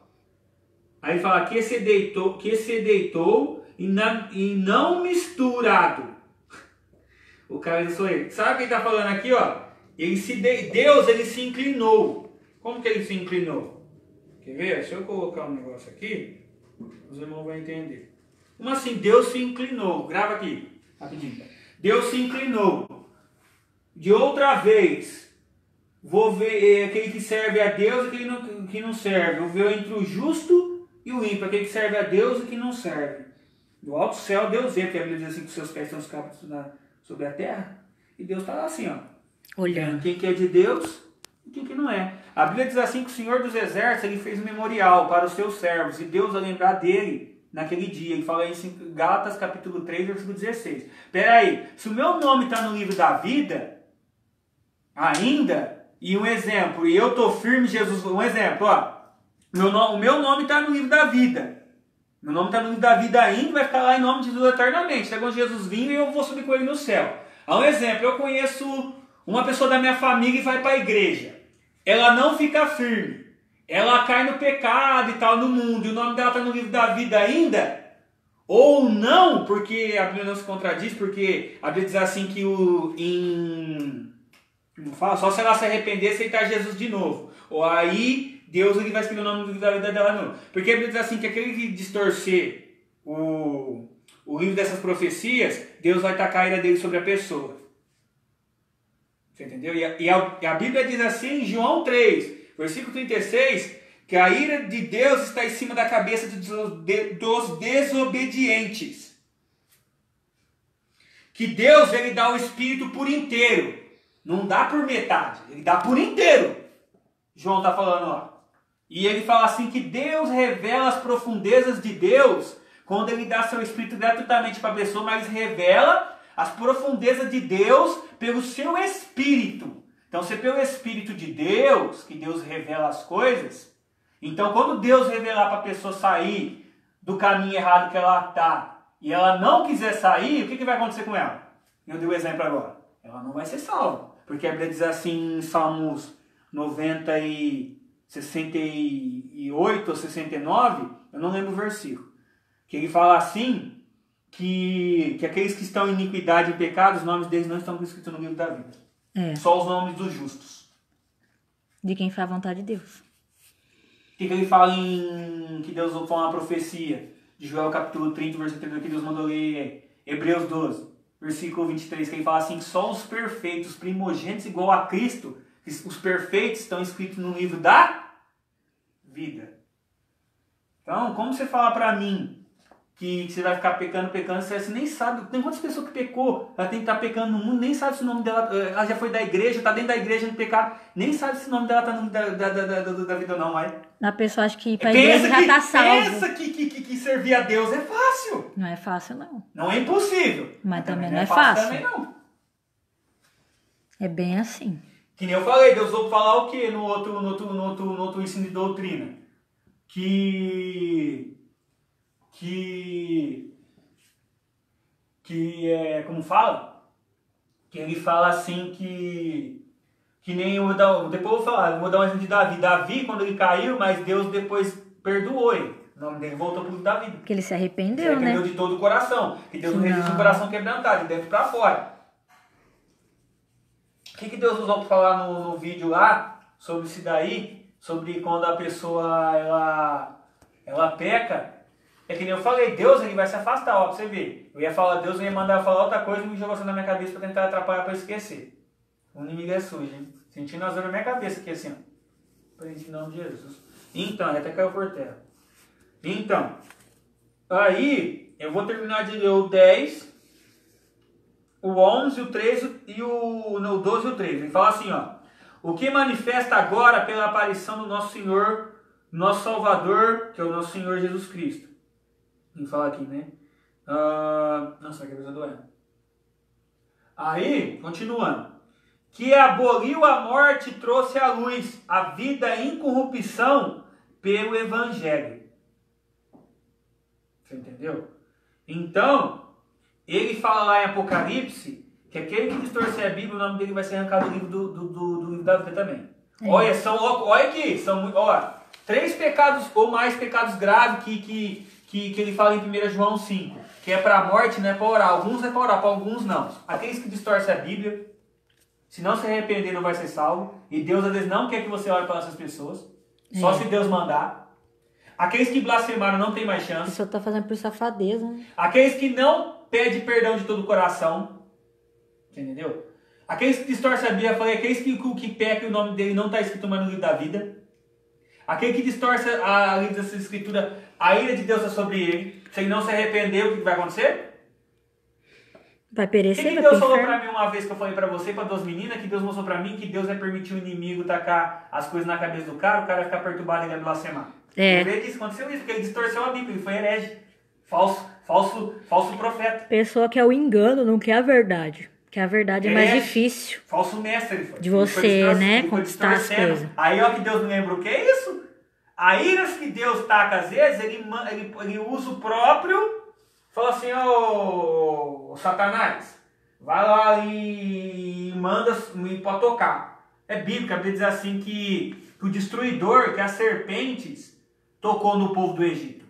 Aí ele fala que se deitou e não misturado. O cara disse ele. Sabe o que ele está falando aqui, Deus, ele se inclinou. Como que ele se inclinou? Quer ver? Se eu colocar um negócio aqui, os irmãos vão entender. Como assim? Deus se inclinou. Grava aqui, rapidinho. Deus se inclinou. De outra vez, vou ver aquele que serve a Deus e aquele que não serve. Vou ver entre o justo e o ímpio, aquele que serve a Deus e que não serve. Do alto céu, Deus vê, porque a Bíblia diz assim que os seus pés estão escapados sobre a terra. E Deus está lá assim, olhando quem que é de Deus e quem que não é. A Bíblia diz assim que o Senhor dos Exércitos ele fez um memorial para os seus servos e Deus vai lembrar dele naquele dia. Ele fala isso em Gálatas capítulo 3, versículo 16. Espera aí, se o meu nome está no livro da vida, ainda, e um exemplo, e eu estou firme, Jesus, um exemplo, o meu nome está no livro da vida. Meu nome está no livro da vida ainda, vai ficar lá em nome de Jesus eternamente. Até quando Jesus vir, eu vou subir com ele no céu. Um exemplo, eu conheço uma pessoa da minha família e vai para a igreja. Ela não fica firme. Ela cai no pecado e tal, no mundo. E o nome dela está no livro da vida ainda. Ou não, porque a Bíblia não se contradiz, porque a Bíblia diz assim que só se ela se arrepender e aceitar Jesus de novo. Ou aí Deus ele vai escrever o nome do livro da vida dela não. Porque a Bíblia diz assim que aquele que distorcer o livro dessas profecias, Deus vai tacar a ira dele sobre a pessoa. Você entendeu? E a Bíblia diz assim em João 3, versículo 36, que a ira de Deus está em cima da cabeça dos desobedientes. Que Deus ele dá o Espírito por inteiro. Não dá por metade, ele dá por inteiro. João está falando, E ele fala assim que Deus revela as profundezas de Deus quando ele dá seu Espírito gratuitamente para a pessoa, mas revela as profundezas de Deus pelo seu Espírito. Então, se é pelo Espírito de Deus que Deus revela as coisas, então quando Deus revelar para a pessoa sair do caminho errado que ela está e ela não quiser sair, o que vai acontecer com ela? Eu dei o exemplo agora. Ela não vai ser salva. Porque a Bíblia diz assim em Salmos 68 ou 69, eu não lembro o versículo, que ele fala assim, que aqueles que estão em iniquidade e pecado, os nomes deles não estão escritos no livro da vida. Só os nomes dos justos. De quem faz a vontade de Deus. O que ele fala que Deus fala uma profecia, de Joel capítulo 30, versículo 32, que Deus mandou ler Hebreus 12, versículo 23, que ele fala assim, só os perfeitos, primogênitos igual a Cristo, os perfeitos estão escritos no livro da vida. Então, como você fala para mim que você vai ficar pecando, você nem sabe, tem quantas pessoas que pecou, ela tem que estar pecando no mundo, nem sabe se o nome dela, ela já foi da igreja, está dentro da igreja no pecado, nem sabe se o nome dela está no livro da vida ou não, mas... A pessoa acha que ir para a igreja já está salvo. Pensa que servir a Deus é fácil. Não é fácil, não. Não é impossível. Mas também não é fácil. Também não. É bem assim. Que nem eu falei, Deus vou falar o quê no outro ensino de doutrina? Que é, como fala? Que ele fala assim que nem depois eu vou dar um exemplo de Davi. Davi, quando ele caiu, mas Deus depois perdoou ele. O nome dele voltou pro livro da vida. Porque ele se Se arrependeu, arrependeu né? de todo o coração. Que Deus não resiste um Não. coração quebrantado, de dentro pra fora. O que Deus usou para falar no vídeo lá, sobre isso daí, sobre quando a pessoa, ela peca, é que nem eu falei, Deus ele vai se afastar, ó, pra você ver. Eu ia falar, Deus ia mandar eu falar outra coisa e me jogou assim na minha cabeça para tentar atrapalhar para esquecer. O inimigo é sujo, hein? Sentindo as dores na minha cabeça aqui assim, ó. Em nome de Jesus. Então, até caiu por terra. Então, aí, eu vou terminar de ler o 10, o 11, o 13 e o 12 e o 13. Ele fala assim, ó. O que manifesta agora pela aparição do nosso Senhor, nosso Salvador, que é o nosso Senhor Jesus Cristo. Ele fala aqui, né? Nossa, a cabeça doendo. Aí, continuando. Que aboliu a morte e trouxe à luz a vida e incorrupção pelo Evangelho. Você entendeu? Então, ele fala lá em Apocalipse que aquele que distorcer a Bíblia, o nome dele vai ser arrancado do livro do livro da vida também. É. Olha aqui, são 3 pecados ou mais pecados graves que ele fala em 1 João 5, que é para a morte, não é para orar. Alguns é para orar, para alguns não. Aqueles que distorcem a Bíblia, se não se arrepender, não vai ser salvo. E Deus às vezes não quer que você ore para essas pessoas, só se Deus mandar. Aqueles que blasfemaram não tem mais chance. A pessoa está fazendo por safadeza, né? Aqueles que não pedem perdão de todo o coração. Entendeu? Aqueles que distorcem a Bíblia, eu falei, aqueles que pecam e o nome dele não está escrito mais no livro da vida. Aquele que distorce a livro dessa escritura, a ira de Deus é sobre ele. Se ele não se arrepender, o que vai acontecer? Vai perecer, O que Deus falou para mim uma vez que eu falei para você, para 2 meninas, que Deus mostrou para mim que Deus vai permitir o inimigo tacar as coisas na cabeça do cara, o cara vai ficar perturbado e ele vai blasfemar. Ele disse, aconteceu isso, porque ele distorceu a Bíblia, ele foi herege, falso profeta. Pessoa que é o engano, não quer a verdade. Que a verdade é mais difícil. Falso mestre ele foi. De você, né, conquistar as coisas. Aí ó que Deus não lembra o que é isso? A ira que Deus taca às vezes, ele usa o próprio. Fala assim, ô Satanás, vai lá e manda para tocar. É bíblico, a Bíblia diz assim que o destruidor, que as serpentes, tocou no povo do Egito.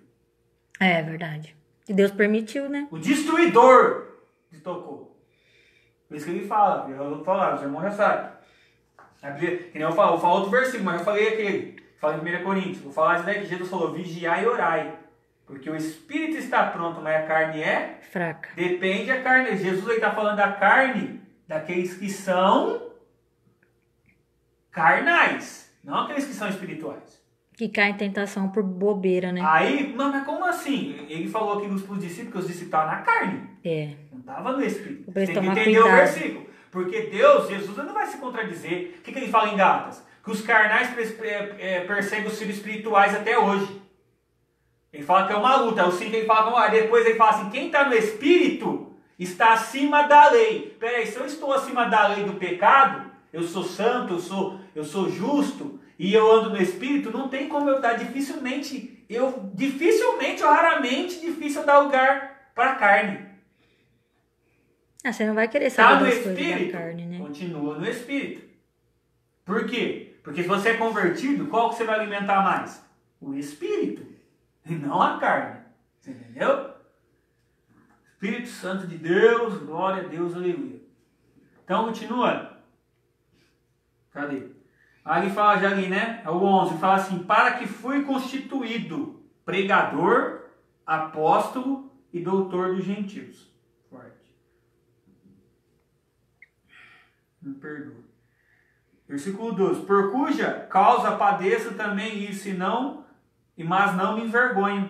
É verdade. E Deus permitiu, né? O destruidor tocou. Por isso que ele fala, eu vou falar, o irmão já sabe. A Bíblia, que nem eu falo, vou falar outro versículo, mas eu falei aquele, falei em 1 Coríntios, vou falar isso daí que Jesus falou, vigiai e orai. Porque o espírito está pronto, mas a carne é fraca. Depende da carne. Jesus está falando da carne daqueles que são carnais, não aqueles que são espirituais. Que caem em tentação por bobeira, né? Aí, mas como assim? Ele falou aqui para os discípulos que os discípulos estavam na carne. Não estava no espírito. Tem que entender o versículo. Porque Deus, Jesus, não vai se contradizer. O que ele fala em Gálatas? Que os carnais perseguem os filhos espirituais até hoje. Ele fala que é uma luta, é o 5 ele fala que depois ele fala assim, quem está no Espírito está acima da lei. Peraí, se eu estou acima da lei do pecado, eu sou santo, eu sou justo, e eu ando no Espírito, não tem como eu dar, dificilmente, ou raramente, difícil eu dar lugar para a carne. Você não vai querer saber das coisas Espírito, da carne, né? Continua no Espírito. Por quê? Porque se você é convertido, qual que você vai alimentar mais? O Espírito. E não a carne. Você entendeu? Espírito Santo de Deus, glória a Deus, aleluia. Então, continuando. Cadê? Aí ele fala já ali, né? É o 11. Fala assim, para que fui constituído pregador, apóstolo e doutor dos gentios. Forte. Me perdoa. Versículo 12. Por cuja causa padeço também isso, mas não me envergonho,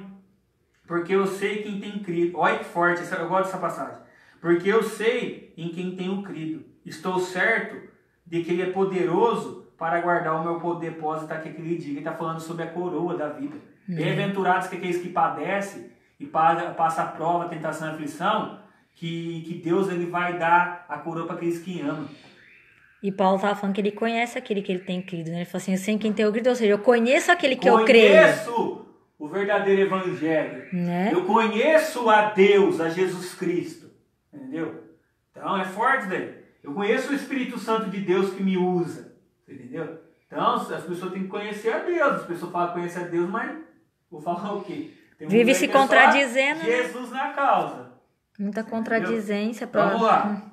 porque eu sei quem tem crido. Olha que forte, eu gosto dessa passagem. Porque eu sei em quem tenho crido. Estou certo de que Ele é poderoso para guardar o meu depósito até aquele dia. Ele está falando sobre a coroa da vida. Bem-aventurados que aqueles que padecem e passam a prova, a tentação e a aflição, que Deus ele vai dar a coroa para aqueles que amam. E Paulo estava falando que ele conhece aquele que ele tem crido, né? Ele falou assim, eu sei em quem tenho crido, ou seja, eu conheço aquele que eu creio. Conheço o verdadeiro evangelho. Né? Eu conheço a Deus, a Jesus Cristo. Entendeu? Então é forte daí. Eu conheço o Espírito Santo de Deus que me usa. Entendeu? Então as pessoas têm que conhecer a Deus. As pessoas falam conhecer a Deus, mas Vou falar o quê? Tem Vive mundo se aí que é só contradizendo, né? Jesus na causa. Muita contradizência. Pra... Vamos lá.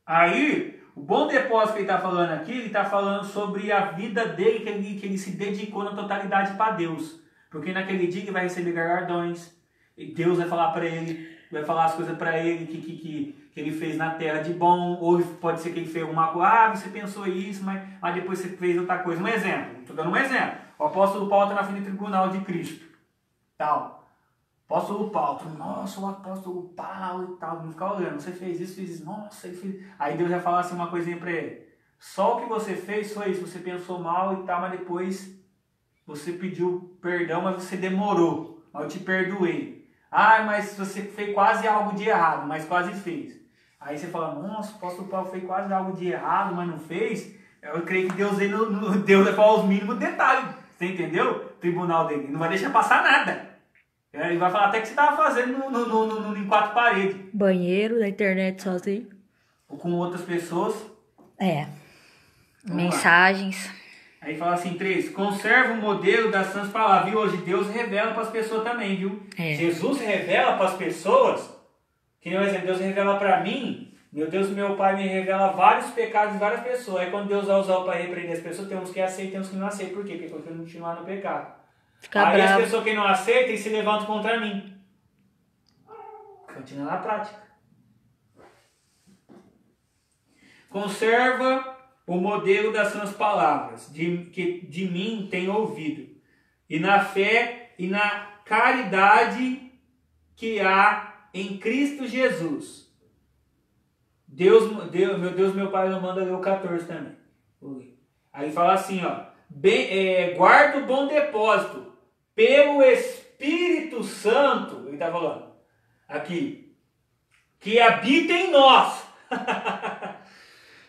Aí, o bom depósito que ele está falando aqui, ele está falando sobre a vida dele, que ele se dedicou na totalidade para Deus. Porque naquele dia ele vai receber galardões, e Deus vai falar para ele, vai falar as coisas para ele que ele fez na terra de bom, ou pode ser que ele fez alguma coisa, você pensou isso, mas depois você fez outra coisa. Um exemplo, estou dando um exemplo. O apóstolo Paulo está na frente do tribunal de Cristo. Tal. Apóstolo Paulo, nossa, o apóstolo Paulo e tal, não ficar olhando, você fez isso, nossa, ele fez... Aí Deus vai falar assim uma coisinha para ele. Só o que você fez foi isso, você pensou mal e tal, mas depois você pediu perdão, mas você demorou, mas eu te perdoei. Ah, mas você fez quase algo de errado, mas quase fez. Aí você fala, nossa, o apóstolo Paulo fez quase algo de errado, mas não fez. Eu creio que Deus vai falar os mínimos detalhes, você entendeu? O tribunal dele, não vai deixar passar nada. Ele vai falar até que você estava fazendo em 4 paredes. Banheiro, da internet sozinho. Ou com outras pessoas. Mensagens. Aí fala assim, 3. Conserva o modelo das santas palavras. Viu? Hoje Deus revela para as pessoas também, viu? Jesus revela para as pessoas. Que nem exemplo, Deus revela para mim. Meu Deus, meu Pai me revela vários pecados de várias pessoas. Aí quando Deus vai usar para repreender as pessoas, tem uns que aceitam, tem uns que não aceitam. Por quê? Porque eu continuar no pecado. Aí as pessoas que não aceitam se levantam contra mim. Continua na prática. Conserva o modelo das suas palavras, que de mim tem ouvido, e na fé e na caridade que há em Cristo Jesus. Meu Deus, meu Pai, não manda ler o 14 também. Aí fala assim, ó, guarda o bom depósito pelo Espírito Santo, ele está falando aqui, que habita em nós.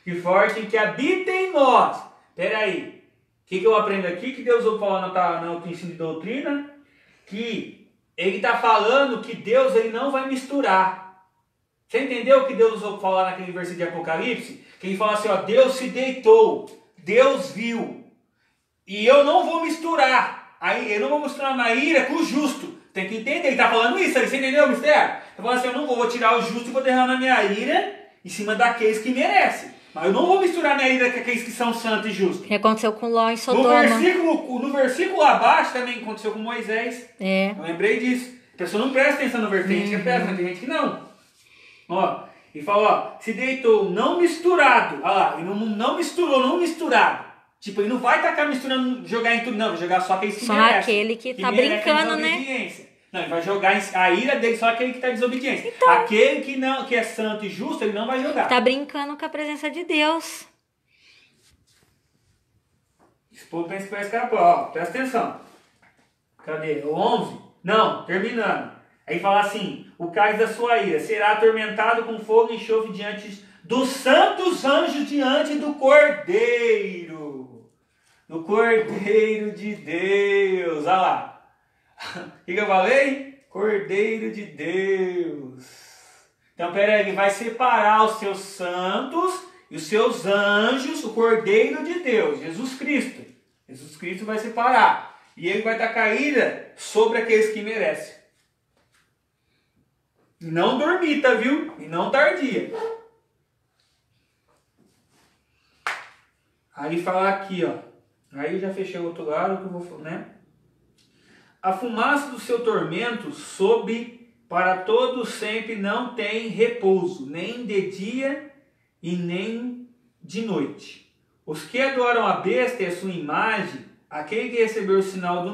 Que forte, que habita em nós. Espera aí. O que eu aprendo aqui? Que Deus vai falar no ensino de doutrina? Que ele está falando que Deus ele não vai misturar. Você entendeu o que Deus vai falar naquele versículo de Apocalipse? Que ele fala assim, ó, Deus se deitou, Deus viu. E eu não vou misturar. Aí eu não vou misturar uma ira com o justo. Tem que entender, ele está falando isso aí, você entendeu o mistério? Ele fala assim, eu não vou tirar o justo e vou derramar minha ira em cima daqueles que merecem. Mas eu não vou misturar minha ira com aqueles que são santos e justos. O que aconteceu com Ló em Sodoma. No versículo abaixo também aconteceu com Moisés. Eu lembrei disso. A pessoa não presta atenção no versículo. Tem gente que presta, mas tem gente que não. Ó, e fala, ó, se deitou não misturado. Olha lá, ele não misturou, não misturado. Tipo, ele não vai tacar misturando, jogar em tudo, não. Vai jogar só aquele que merece. Só aquele que tá brincando, né? Não, ele vai jogar a ira dele só aquele que está desobediente. Então, aquele que é santo e justo, ele não vai jogar. Tá brincando com a presença de Deus. Esse povo pensa que vai escapar. Ó, presta atenção. Cadê? O 11? Não, terminando. Aí fala assim, o cálice da sua ira será atormentado com fogo e enxofre diante dos santos anjos diante do Cordeiro. Do Cordeiro de Deus. Olha lá. O que eu falei? Cordeiro de Deus. Então, peraí, ele vai separar os seus santos e os seus anjos, o Cordeiro de Deus, Jesus Cristo. Jesus Cristo vai separar. E ele vai tacar ira sobre aqueles que merecem. E não dormita, viu? E não tardia. Aí fala aqui, ó. Aí eu já fechei o outro lado, que eu vou, né? A fumaça do seu tormento sobe para todos sempre, não tem repouso, nem de dia e nem de noite. Os que adoram a besta e a sua imagem, aquele que recebeu o sinal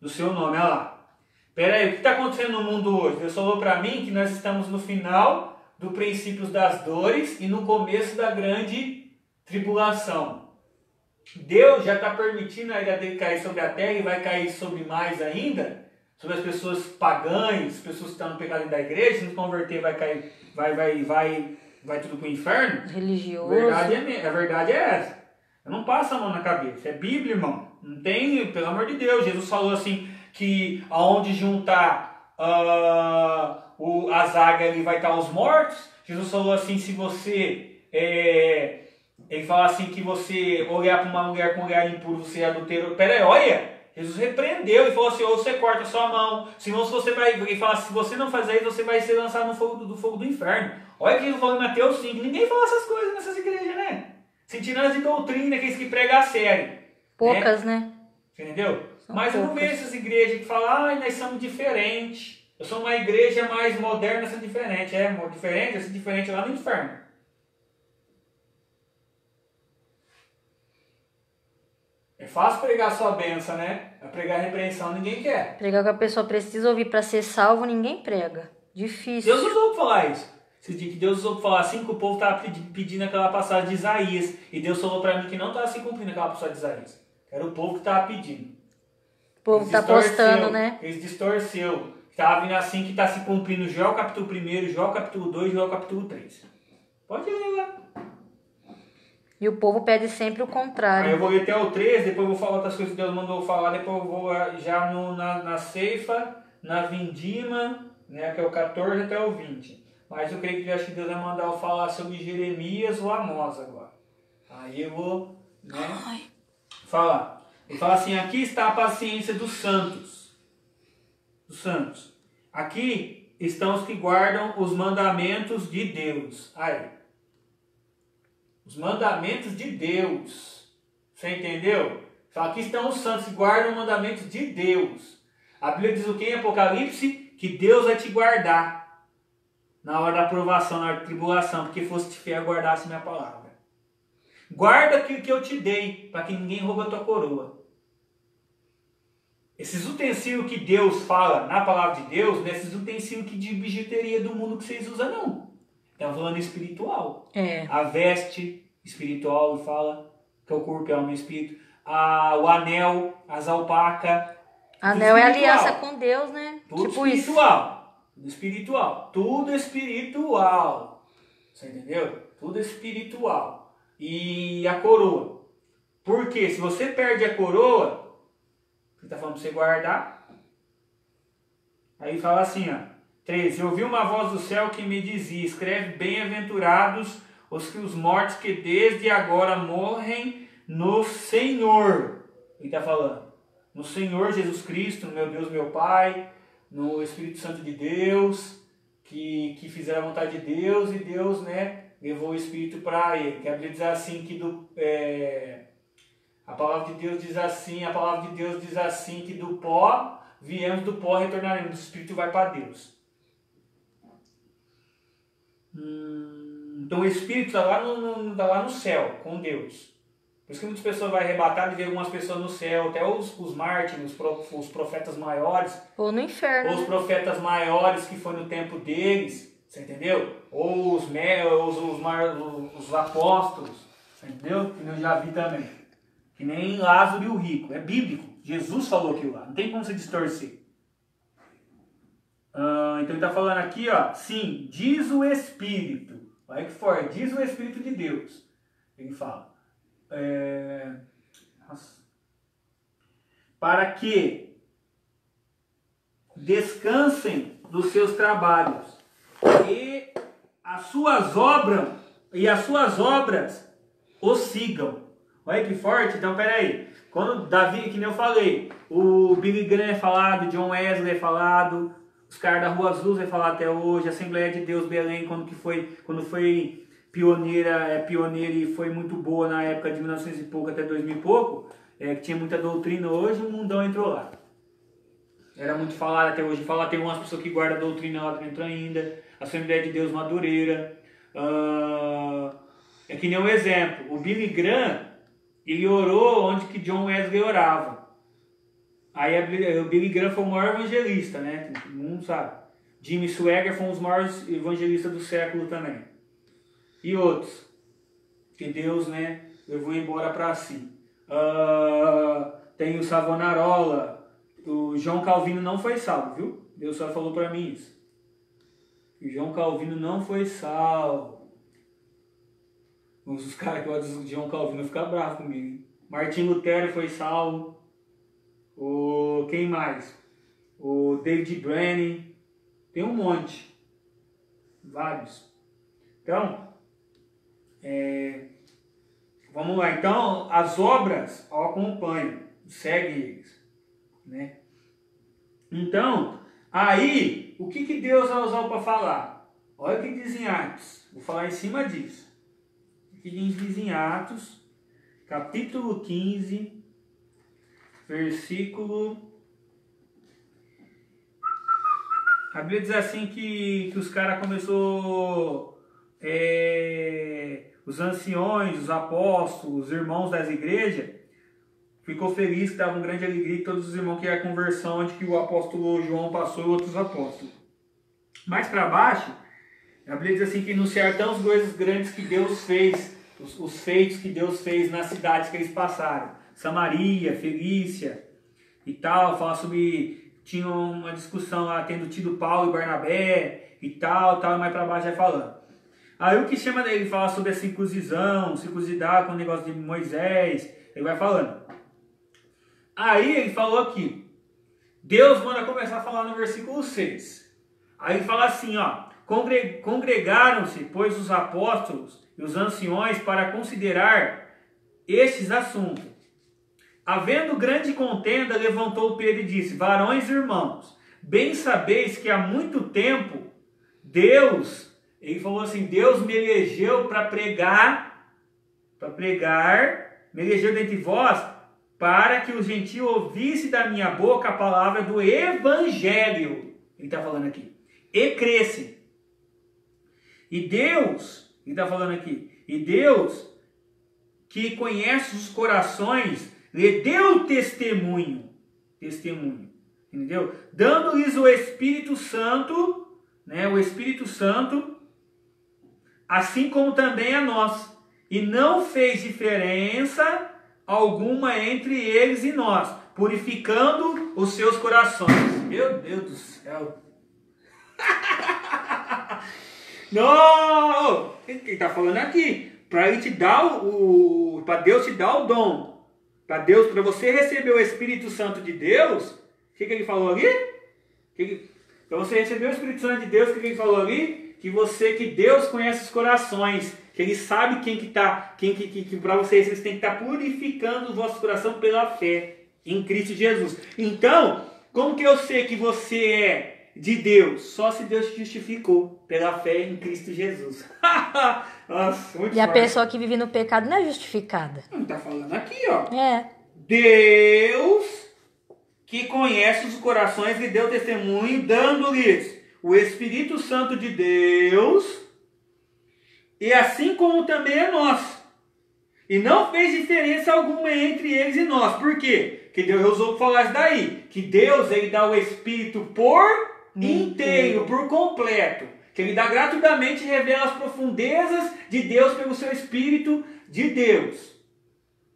do seu nome, olha lá. Espera aí, o que está acontecendo no mundo hoje? Deus falou para mim que nós estamos no final do princípio das dores e no começo da grande tribulação. Deus já está permitindo a ira dele cair sobre a terra e vai cair sobre mais ainda, sobre as pessoas pagãs, as pessoas que estão no pecado da igreja, se não converter vai cair, vai tudo para o inferno. Religioso. A verdade é essa. Eu não passo a mão na cabeça, é Bíblia, irmão. Não tem, pelo amor de Deus. Jesus falou assim, que aonde juntar a zaga ali vai estar os mortos. Jesus falou assim, se você... Ele fala assim que você olhar para uma mulher com olhar impuro, você é adulteiro. Pera aí, olha! Jesus repreendeu e falou assim, ou você corta a sua mão, senão se você vai, ele fala, se você não fazer isso, você vai ser lançado no fogo do inferno. Olha o que Jesus falou em Mateus 5, ninguém fala essas coisas nessas igrejas, né? Sentindo de doutrina, aqueles que pregam a sério. Poucas, né? Entendeu? São Mas eu não poucas. vejo essas igrejas que falam, nós somos diferentes. Eu sou uma igreja mais moderna, essa diferente. Diferente, essa diferente lá no inferno. É fácil pregar sua bênção, né? A pregar a repreensão ninguém quer. Pregar o que a pessoa precisa ouvir para ser salvo, ninguém prega. Difícil. Deus usou para falar isso. Você diz que Deus usou para falar assim que o povo estava pedindo aquela passagem de Isaías. E Deus falou para mim que não estava se cumprindo aquela passagem de Isaías. Era o povo que estava pedindo. O povo está postando, né? Eles distorceu. Estava vindo assim que está se cumprindo Joel capítulo 1, Joel capítulo 2, Joel capítulo 3. Pode ler lá. E o povo pede sempre o contrário. Aí eu vou ler até o 13, depois eu vou falar outras coisas que Deus mandou falar, depois eu vou já na ceifa, na vindima, né, que é o 14 até o 20. Mas eu creio que acho que Deus vai mandar eu falar sobre Jeremias ou Amós agora. Aí eu vou, né, falar. Ele fala assim, aqui está a paciência dos santos. Dos santos. Aqui estão os que guardam os mandamentos de Deus. Aí. Os mandamentos de Deus. Você entendeu? Fala, aqui estão os santos que guardam os mandamentos de Deus. A Bíblia diz o que em Apocalipse? Que Deus vai te guardar na hora da aprovação, na hora da tribulação, porque fosse te fiel, guardasse minha palavra. Guarda aquilo que eu te dei, para que ninguém roube a tua coroa. Esses utensílios que Deus fala na palavra de Deus, não é esses utensílios que de bijuteria do mundo que vocês usam, não. Estamos falando espiritual. A veste espiritual, fala, que é o corpo, é o meu espírito. O anel, as alpacas. Anel é aliança com Deus, né? Tudo tipo espiritual. Isso. Tudo espiritual. Tudo espiritual. Você entendeu? Tudo espiritual. E a coroa. Porque se você perde a coroa, ele está falando para você guardar. Aí fala assim, ó. 13. Eu ouvi uma voz do céu que me dizia, escreve, bem-aventurados os mortos que desde agora morrem no Senhor. Ele está falando. No Senhor Jesus Cristo, no meu Deus, meu Pai, no Espírito Santo de Deus, que fizeram a vontade de Deus, e Deus, né, levou o Espírito para ele. Que a Bíblia diz assim, que a palavra de Deus diz assim, que do pó, viemos do pó, retornaremos, o Espírito vai para Deus. Então o Espírito está lá no céu, com Deus. Por isso que muitas pessoas vão arrebatar de ver algumas pessoas no céu, até os mártires, os profetas maiores. Ou no inferno. Ou os profetas maiores que foi no tempo deles, você entendeu? Ou os apóstolos, você entendeu? Que eu já vi também. Que nem Lázaro e o rico, é bíblico. Jesus falou aquilo lá, não tem como se distorcer. Então ele está falando aqui, ó, sim, diz o Espírito. Olha que forte, diz o Espírito de Deus. Ele fala. Para que descansem dos seus trabalhos e as suas obras os sigam. Olha que forte. Então peraí, quando Davi, que nem eu falei, o Billy Graham é falado, John Wesley é falado, os caras da Rua Azul é falado até hoje, a Assembleia de Deus Belém, quando foi pioneira e foi muito boa na época de 1900 e pouco até 2000 e pouco, que tinha muita doutrina, hoje o mundão entrou lá. Era muito falado até hoje, tem umas pessoas que guardam a doutrina lá dentro ainda, a Assembleia de Deus Madureira. É que nem um exemplo, o Billy Graham, ele orou onde que John Wesley orava. Aí o Billy Graham foi o maior evangelista, né? Todo mundo sabe. Jimmy Swaggart foi um dos maiores evangelistas do século também. E outros. Que Deus, né, levou embora para si. Tem o Savonarola. O João Calvino não foi salvo, viu? Deus só falou para mim isso. O João Calvino não foi salvo. Os caras que gostam de João Calvino ficam bravos comigo. Martim Lutero foi salvo. Quem mais? O David Brennan. Tem um monte. Vários. Então, vamos lá. Então, as obras acompanham. Segue eles. né? Então, aí, o que Deus vai usar para falar? Olha o que diz em Atos. Vou falar em cima disso. O que diz em Atos, capítulo 15, versículo... A Bíblia diz assim que os caras começou... os anciões, os apóstolos, os irmãos das igrejas, ficou feliz, que dava uma grande alegria, que todos os irmãos que a conversão de que o apóstolo João passou e outros apóstolos. Mais para baixo, a Bíblia diz assim que anunciaram tão as coisas grandes que Deus fez, os feitos que Deus fez nas cidades que eles passaram. Samaria, Felícia e tal, fala sobre... Tinha uma discussão lá, tendo tido Paulo e Barnabé e tal, e mais para baixo vai falando. Aí o que chama ele fala sobre a circuncidar com o negócio de Moisés, ele vai falando. Aí ele falou aqui, Deus manda começar a falar no versículo 6. Aí ele fala assim, ó, congregaram-se, pois, os apóstolos e os anciões para considerar estes assuntos. Havendo grande contenda, levantou Pedro e disse, varões e irmãos, bem sabeis que há muito tempo Deus, ele falou assim, Deus me elegeu para pregar, me elegeu dentre vós, para que o gentio ouvisse da minha boca a palavra do evangelho, ele está falando aqui, e cresce. E Deus, ele está falando aqui, e Deus, que conhece os corações, lhe deu testemunho, entendeu? Dando-lhes o Espírito Santo, né, o Espírito Santo, assim como também a nós, e não fez diferença alguma entre eles e nós, purificando os seus corações. Meu Deus do céu! Não! Ele está falando aqui, para ele te dar para Deus te dar o dom. Para você receber o Espírito Santo de Deus, o que ele falou ali? Para você receber o Espírito Santo de Deus, o que ele falou ali? Que Deus conhece os corações, que Ele sabe quem que está, que para vocês têm que estar purificando o vosso coração pela fé em Cristo Jesus. Então, como que eu sei que você é de Deus? Só se Deus te justificou pela fé em Cristo Jesus. Nossa, muito E a forte. pessoa que vive no pecado não é justificada. Não está falando aqui, ó. É. Deus que conhece os corações lhe deu testemunho, dando-lhes o Espírito Santo de Deus, e assim como também a nós. E não fez diferença alguma entre eles e nós. Por quê? Que Deus usou para falar isso daí. Que Deus, Ele dá o Espírito por inteiro, por completo. Que Ele dá gratuitamente e revela as profundezas de Deus pelo seu Espírito de Deus.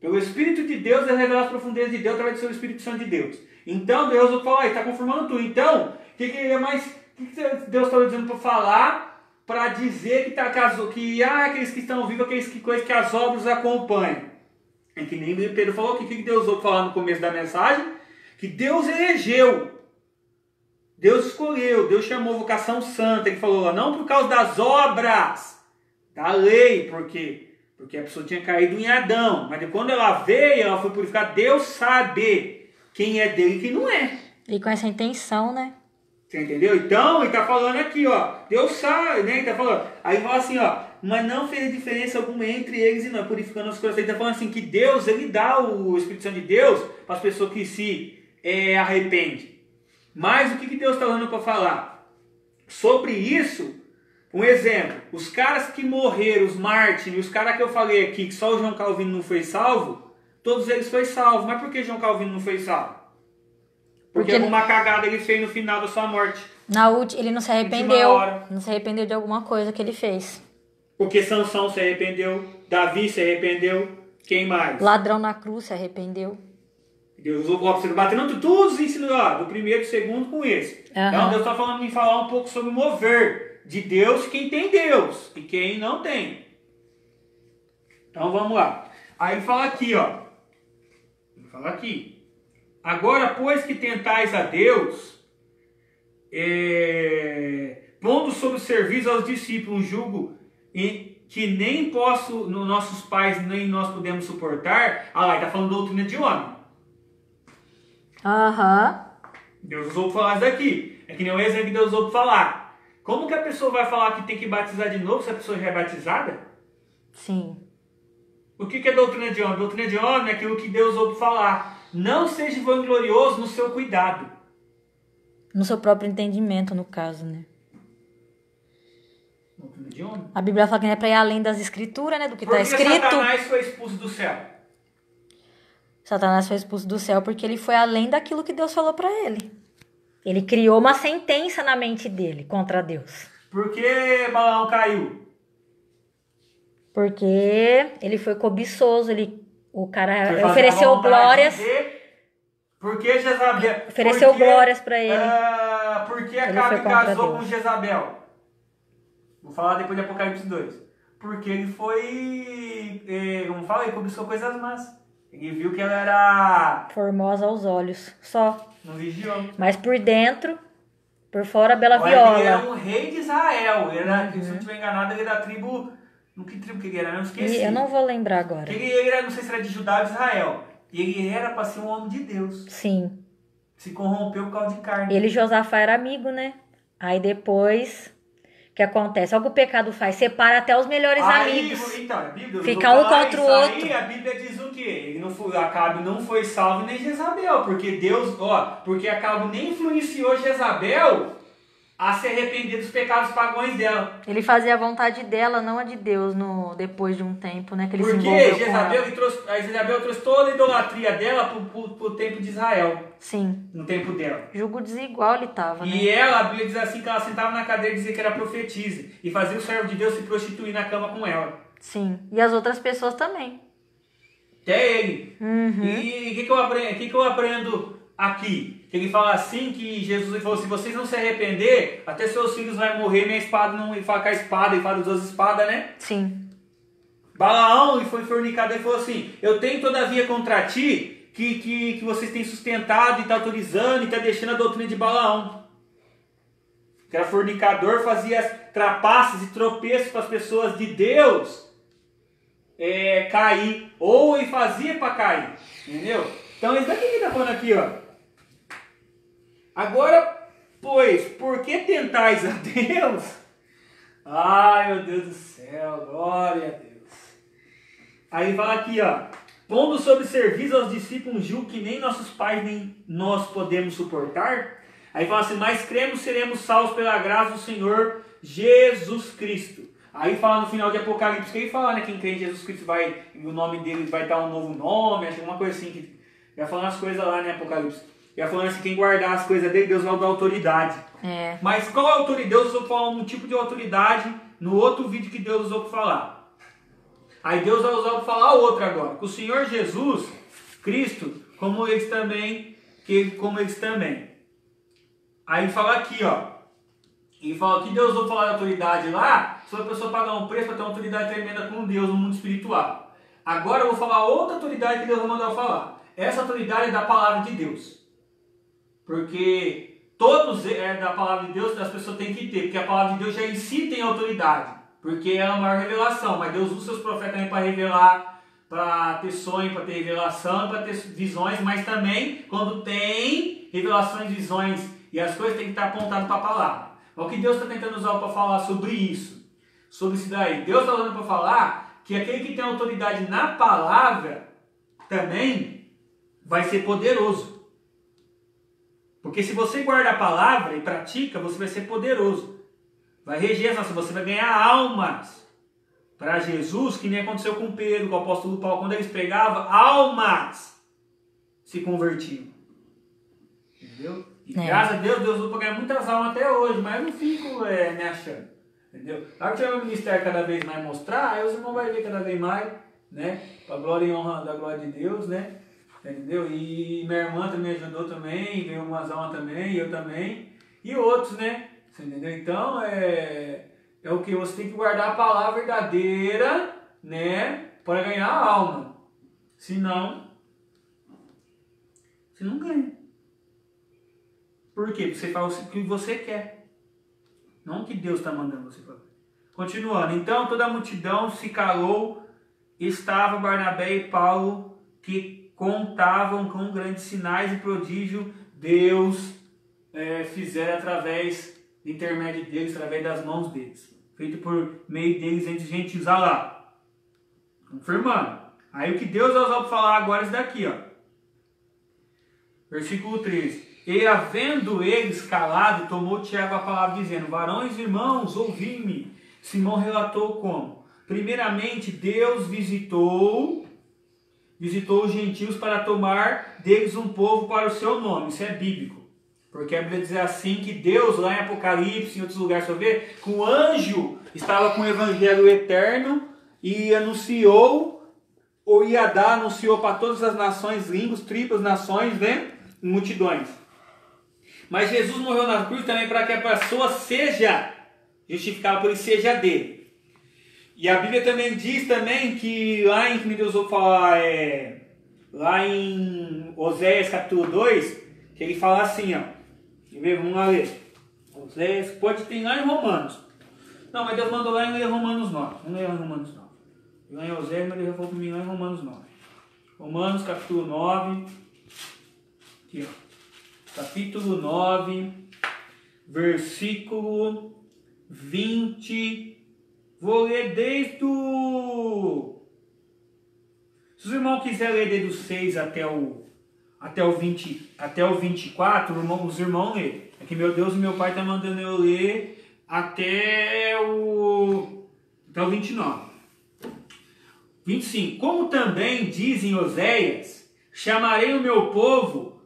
Pelo Espírito de Deus, Ele revela as profundezas de Deus através do seu Espírito Santo de Deus. Então, Deus vai falar, está confirmando tudo. Então, o que Deus está dizendo para falar? Para dizer que aqueles que estão vivos, coisas que as obras acompanham. É que nem Pedro falou, o que Deus usou para falar no começo da mensagem? Que Deus elegeu. Deus escolheu, Deus chamou vocação santa. Ele falou, não por causa das obras da lei, porque a pessoa tinha caído em Adão. Mas quando ela veio, ela foi purificar. Deus sabe quem é dele e quem não é. E com essa intenção, né? Você entendeu? Então, ele está falando aqui, ó. Deus sabe, né? Ele está falando. Aí ele fala assim, ó. Mas não fez diferença alguma entre eles e nós, purificando os corações. Ele está falando assim, que Deus, Ele dá o Espírito Santo de Deus para as pessoas que se arrependem. Mas o que Deus está falando para falar? Sobre isso, um exemplo. Os caras que morreram, os mártires, os caras que eu falei aqui, que só o João Calvino não foi salvo, todos eles foram salvos. Mas por que João Calvino não foi salvo? Porque alguma cagada ele fez no final da sua morte. Ele não se arrependeu. Não se arrependeu de alguma coisa que ele fez. Porque Sansão se arrependeu, Davi se arrependeu, quem mais? Ladrão na cruz se arrependeu. Deus usou você batendo todos os ensinos lá, do primeiro e segundo com esse. Então Deus está falando em falar um pouco sobre o mover de Deus, quem tem Deus e quem não tem. Então vamos lá. Aí ele fala aqui, ó. Ele fala aqui. Agora, pois que tentais a Deus, pondo sob o serviço aos discípulos um jugo que nem nossos pais nem nós podemos suportar. Ah lá, ele está falando doutrina de homem. Aham. Deus usou para falar isso daqui. É que nem o exemplo que Deus usou para falar. Como que a pessoa vai falar que tem que batizar de novo se a pessoa já é batizada? Sim. O que é doutrina de homem? Doutrina de homem é aquilo que Deus usou para falar. Não seja vanglorioso no seu cuidado. No seu próprio entendimento, no caso, né? Doutrina de homem. A Bíblia fala que não é para ir além das escrituras, né? Do que está Por que escrito. Satanás foi expulso do céu? Satanás foi expulso do céu porque ele foi além daquilo que Deus falou para ele. Ele criou uma sentença na mente dele contra Deus. Por que Balaão caiu? Porque ele foi cobiçoso, o cara Foi fazer ofereceu a vontade glórias. Por que Jezabel? Ofereceu glórias para ele. Por que Ele Acabe foi contra casou Deus. com Jezabel? Vou falar depois de Apocalipse 2. Porque ele foi, como fala, ele cobiçou coisas más. Ele viu que ela era... Formosa aos olhos, só. Não vigiou. Mas por dentro, por fora, bela Olha, ele era viola. um rei de Israel. Ele era, se eu não estiver enganado, ele era da tribo... No que tribo que ele era? Eu não esqueci. E eu não vou lembrar agora. Ele era, não sei se era de Judá ou de Israel. E ele era para ser um homem de Deus. Sim. Se corrompeu por causa de carne. Ele e Josafá era amigo, né? Aí depois, o que acontece? Olha o que o pecado faz. Separa até os melhores amigos. Então, a Bíblia, Fica um contra o outro. Aí, a Bíblia diz o quê? Ele não foi, Acabe não foi salvo nem Jezabel. Porque Deus, porque Acabe nem influenciou Jezabel a se arrepender dos pecados pagões dela. Ele fazia a vontade dela, não a de Deus, depois de um tempo, né? Que ele se Porque envolveu com Jezabel trouxe toda a idolatria dela pro tempo de Israel. Sim. No tempo dela. Julgo desigual ele tava, né? E ela, a Bíblia diz assim, que ela sentava na cadeira e dizia que era profetisa. E fazia o servo de Deus se prostituir na cama com ela. Sim. E as outras pessoas também. Até ele. Uhum. E o que eu aprendo aqui? Que ele fala assim, que Jesus falou, se vocês não se arrepender, até seus filhos vão morrer, minha espada não... Ele fala com a espada, ele fala das duas espadas, né? Sim. Balaão, ele foi fornicado, ele falou assim, eu tenho todavia contra ti, que vocês têm sustentado e está autorizando e está deixando a doutrina de Balaão. Que era fornicador, fazia trapaças e tropeços para as pessoas de Deus cair. Ou ele fazia para cair. Entendeu? Então, isso daqui que está falando aqui, ó. Agora, pois, por que tentais a Deus? Ai, meu Deus do céu, glória a Deus. Aí ele fala aqui, ó. Pondo sob serviço aos discípulos um jugo que nem nossos pais nem nós podemos suportar. Aí fala assim, mas cremos seremos salvos pela graça do Senhor Jesus Cristo. Aí fala no final de Apocalipse, que ele fala, né, quem crê em Jesus Cristo o nome dele vai dar um novo nome, acho que uma coisa assim, que vai falando as coisas lá, né, Apocalipse. Vai falando assim, quem guardar as coisas dele, Deus vai dar autoridade. É. Mas qual a autoridade? Deus usou para falar um tipo de autoridade no outro vídeo que Deus usou para falar. Aí Deus vai usar para falar outro agora. Que o Senhor Jesus Cristo, como eles também. Aí fala aqui, ó. Ele fala que Deus usou para falar de autoridade lá, se a pessoa pagar um preço para ter uma autoridade tremenda com Deus no mundo espiritual. Agora eu vou falar outra autoridade que Deus vai mandar eu falar. Essa autoridade é da palavra de Deus. Porque todos da palavra de Deus as pessoas têm que ter, porque a palavra de Deus já em si tem autoridade, porque é a maior revelação, mas Deus usa seus profetas também para revelar, para ter sonho, para ter revelação, para ter visões, mas também quando tem revelações, visões e as coisas tem que estar apontado para a palavra. O que Deus está tentando usar para falar sobre isso, sobre isso daí? Deus está usando para falar que aquele que tem autoridade na palavra também vai ser poderoso. Porque se você guarda a palavra e pratica, você vai ser poderoso. Vai reger, você vai ganhar almas para Jesus, que nem aconteceu com Pedro, com o apóstolo Paulo. Quando eles pregavam, almas se convertiam. Entendeu? E graças a Deus, Deus usou para ganhar muitas almas até hoje, mas eu não fico me achando. Entendeu? Na hora que tiver o ministério cada vez mais mostrar, aí os irmãos vão ver cada vez mais, né? Para a glória e honra da glória de Deus, né? Entendeu? E minha irmã também ajudou também, veio umas almas também, eu também, e outros, né? Você entendeu? Então, é o que? Você tem que guardar a palavra verdadeira, né? Para ganhar a alma. Senão, você não ganha. Por quê? Porque você faz o que você quer. Não o que Deus está mandando você fazer. Continuando. Então, toda a multidão se calou, estava Barnabé e Paulo, que contavam com grandes sinais e prodígio Deus fizeram através do intermédio deles, através das mãos deles. Feito por meio deles entre gentios. Olha lá. Confirmando. Aí o que Deus vai usar para falar agora é isso daqui, ó. Versículo 13. E havendo eles calado, tomou Tiago a palavra dizendo: varões e irmãos, ouvi-me. Simão relatou como? Primeiramente, Deus visitou os gentios para tomar deles um povo para o seu nome. Isso é bíblico. Porque a Bíblia diz assim que Deus, lá em Apocalipse, em outros lugares, você vê, que o anjo estava com o evangelho eterno e anunciou, ou ia dar, anunciou para todas as nações, línguas, tribos, nações, né? Multidões. Mas Jesus morreu na cruz também para que a pessoa seja justificada por ele, seja dele. E a Bíblia também diz também que lá em, como Deus vai falar, lá em Oséias capítulo 2, que ele fala assim, ó. Vamos lá ler. Oséias, pode ter lá em Romanos. Não, mas Deus mandou lá em ler Romanos 9. Vamos ler lá em Romanos 9. Lá em Oséias, mas ele já falou para mim lá em Romanos 9. Romanos capítulo 9. Aqui, ó. Capítulo 9, versículo 20. Vou ler desde o... Se os irmãos quiserem ler desde o 6 até o 24, os irmãos lêem. É que meu Deus e meu Pai estão mandando eu ler até o 29. 25. Como também dizem Oséias, chamarei o meu povo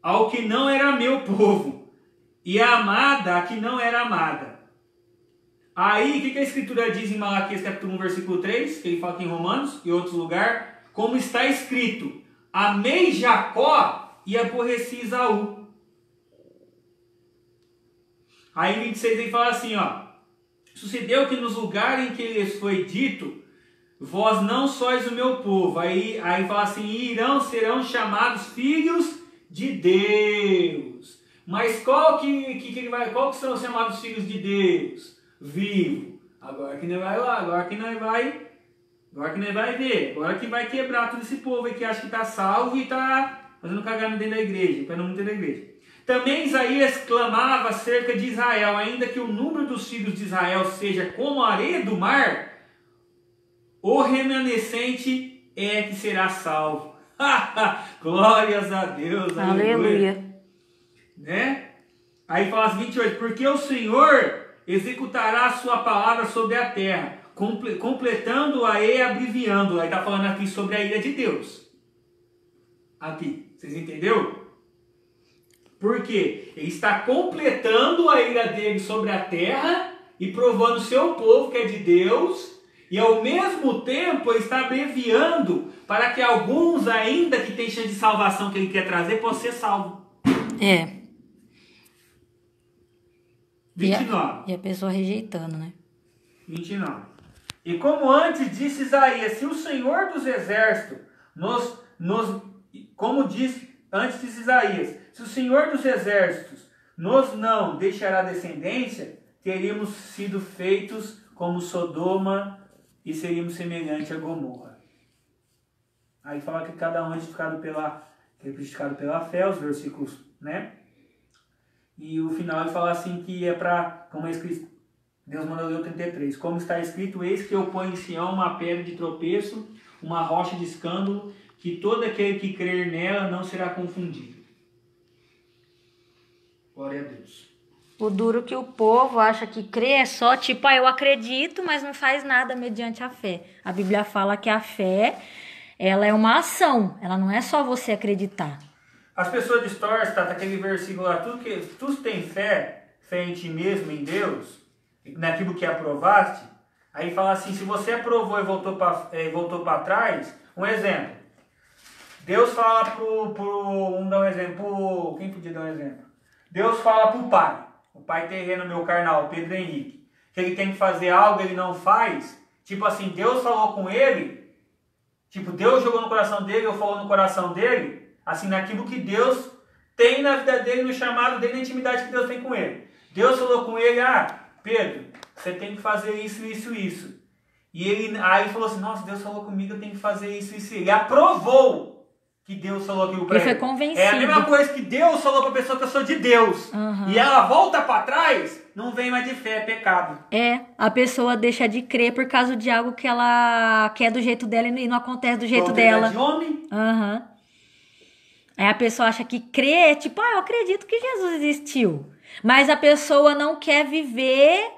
ao que não era meu povo, e a amada a que não era amada. Aí, o que a Escritura diz em Malaquias capítulo 1, versículo 3, que ele fala aqui em Romanos, e outros lugares, como está escrito, amei Jacó e aborreci Esaú. Aí, 26, ele fala assim, ó, sucedeu que nos lugares em que lhes foi dito, vós não sois o meu povo. Aí fala assim, serão chamados filhos de Deus. Mas qual que são os chamados filhos de Deus? Vivo. Agora que não vai lá, agora que não vai ver. Agora que vai quebrar todo esse povo aí que acha que está salvo e está fazendo cagada dentro da igreja, para não dentro da igreja. Também Isaías clamava acerca de Israel, ainda que o número dos filhos de Israel seja como a areia do mar, o remanescente é que será salvo. Glórias a Deus, aleluia. Né? Aí fala assim, 28, porque o Senhor executará a sua palavra sobre a terra, completando-a e abreviando-a. Aí está falando aqui sobre a ira de Deus. Aqui, vocês entenderam? Porque ele está completando a ira dele sobre a terra e provando o seu povo que é de Deus. E ao mesmo tempo ele está abreviando para que alguns ainda que têm chance de salvação que ele quer trazer possam ser salvos. 29. E a pessoa rejeitando, né? 29. E como antes disse Isaías, se o Senhor dos Exércitos como disse antes disse Isaías, se o Senhor dos Exércitos nos não deixará descendência, teríamos sido feitos como Sodoma e seríamos semelhantes a Gomorra. Aí fala que cada um é justificado pela fé, os versículos, né? E o final ele fala assim que é para, como é escrito, Deus mandou ler o 33, como está escrito, eis que eu ponho em Sião uma pedra de tropeço, uma rocha de escândalo, que todo aquele que crer nela não será confundido. Glória a Deus. O duro que o povo acha que crer é só tipo, eu acredito, mas não faz nada mediante a fé. A Bíblia fala que a fé, ela é uma ação, ela não é só você acreditar. As pessoas distorcem, tá, aquele versículo lá, tu tem fé em ti mesmo, em Deus, naquilo que aprovaste, aí fala assim, se você aprovou e voltou para trás, um exemplo. Deus fala vamos dar um exemplo, quem podia dar um exemplo? Deus fala para o pai. O pai terreno meu carnal, Pedro Henrique, que ele tem que fazer algo, ele não faz. Tipo assim, Deus falou com ele, tipo, Deus jogou no coração dele, ou falou no coração dele, assim, naquilo que Deus tem na vida dele, no chamado dele, na intimidade que Deus tem com ele. Deus falou com ele, Pedro, você tem que fazer isso, isso, isso. E ele aí falou assim, nossa, Deus falou comigo, eu tenho que fazer isso, isso. Ele aprovou que Deus falou aquilo pra Ele ele. foi convencido. É a mesma coisa que Deus falou pra pessoa que eu sou de Deus. E ela volta pra trás, não vem mais de fé, é pecado. A pessoa deixa de crer por causa de algo que ela quer do jeito dela e não acontece do jeito dela. De homem. Aí a pessoa acha que crer é tipo, eu acredito que Jesus existiu. Mas a pessoa não quer viver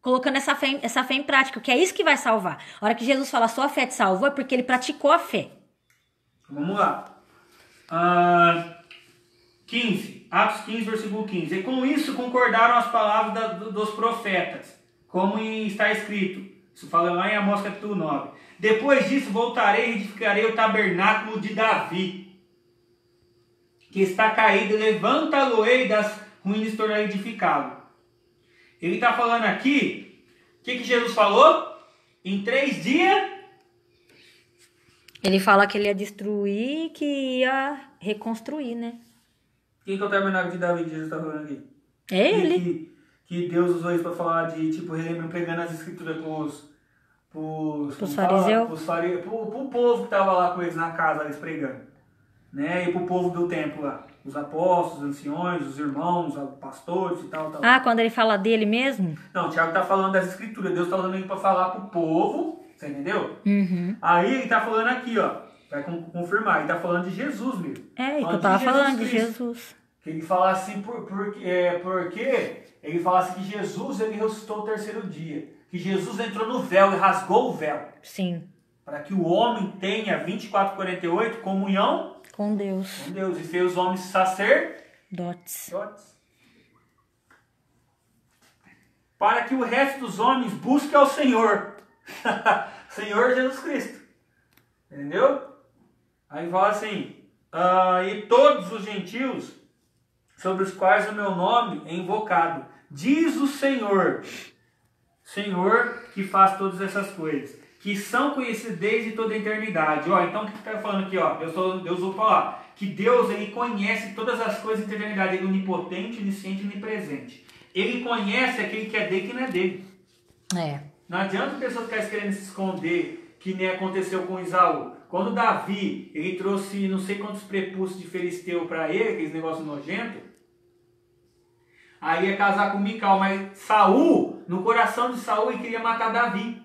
colocando essa fé em prática, que é isso que vai salvar. A hora que Jesus fala, sua fé te salvou, é porque ele praticou a fé. Vamos lá. 15. Atos 15, versículo 15. E com isso concordaram as palavras dos profetas, como está escrito. Isso fala lá em Amós capítulo 9. Depois disso voltarei e edificarei o tabernáculo de Davi, que está caído, levanta-lo-ei das ruínas e tornarei edificá-lo. Ele está falando aqui, o que Jesus falou? Em 3 dias... Ele fala que ele ia destruir e que ia reconstruir, né? Quem que é o tabernáculo de Davi que Jesus está falando aqui? É ele. Que Deus usou isso para falar de, tipo, pregando as escrituras pros fariseus? Pro povo que estava lá com eles na casa, eles pregando. Né? E pro povo do templo lá. Os apóstolos, os anciões, os irmãos, os pastores e tal. Quando ele fala dele mesmo? Não, o Tiago está falando das escrituras. Deus está usando ele para falar pro povo. Você entendeu? Aí ele tá falando aqui, ó. Vai confirmar. Ele tá falando de Jesus mesmo. Que eu tava falando de Jesus. Que ele fala assim, porque ele fala assim que Jesus ele ressuscitou o 3º dia. Que Jesus entrou no véu e rasgou o véu. Sim. Para que o homem tenha 24:48 comunhão com Deus. Com Deus. E fez os homens sacerdotes. Para que o resto dos homens busque ao Senhor. Senhor Jesus Cristo. Entendeu? Aí fala assim, e todos os gentios sobre os quais o meu nome é invocado, diz o Senhor que faz todas essas coisas, que são conhecidos desde toda a eternidade. Então o que está falando aqui? Deus vou falar que Deus ele conhece todas as coisas da eternidade, ele é onipotente, onisciente e onipresente. Ele conhece aquele que é dele e que não é dele. Não adianta a pessoa ficar querendo se esconder, que nem aconteceu com Isaú. Quando Davi, ele trouxe não sei quantos prepúcios de Filisteu para ele, aqueles negócios nojentos, aí ia casar com Mical, mas Saul, no coração de Saul, ele queria matar Davi.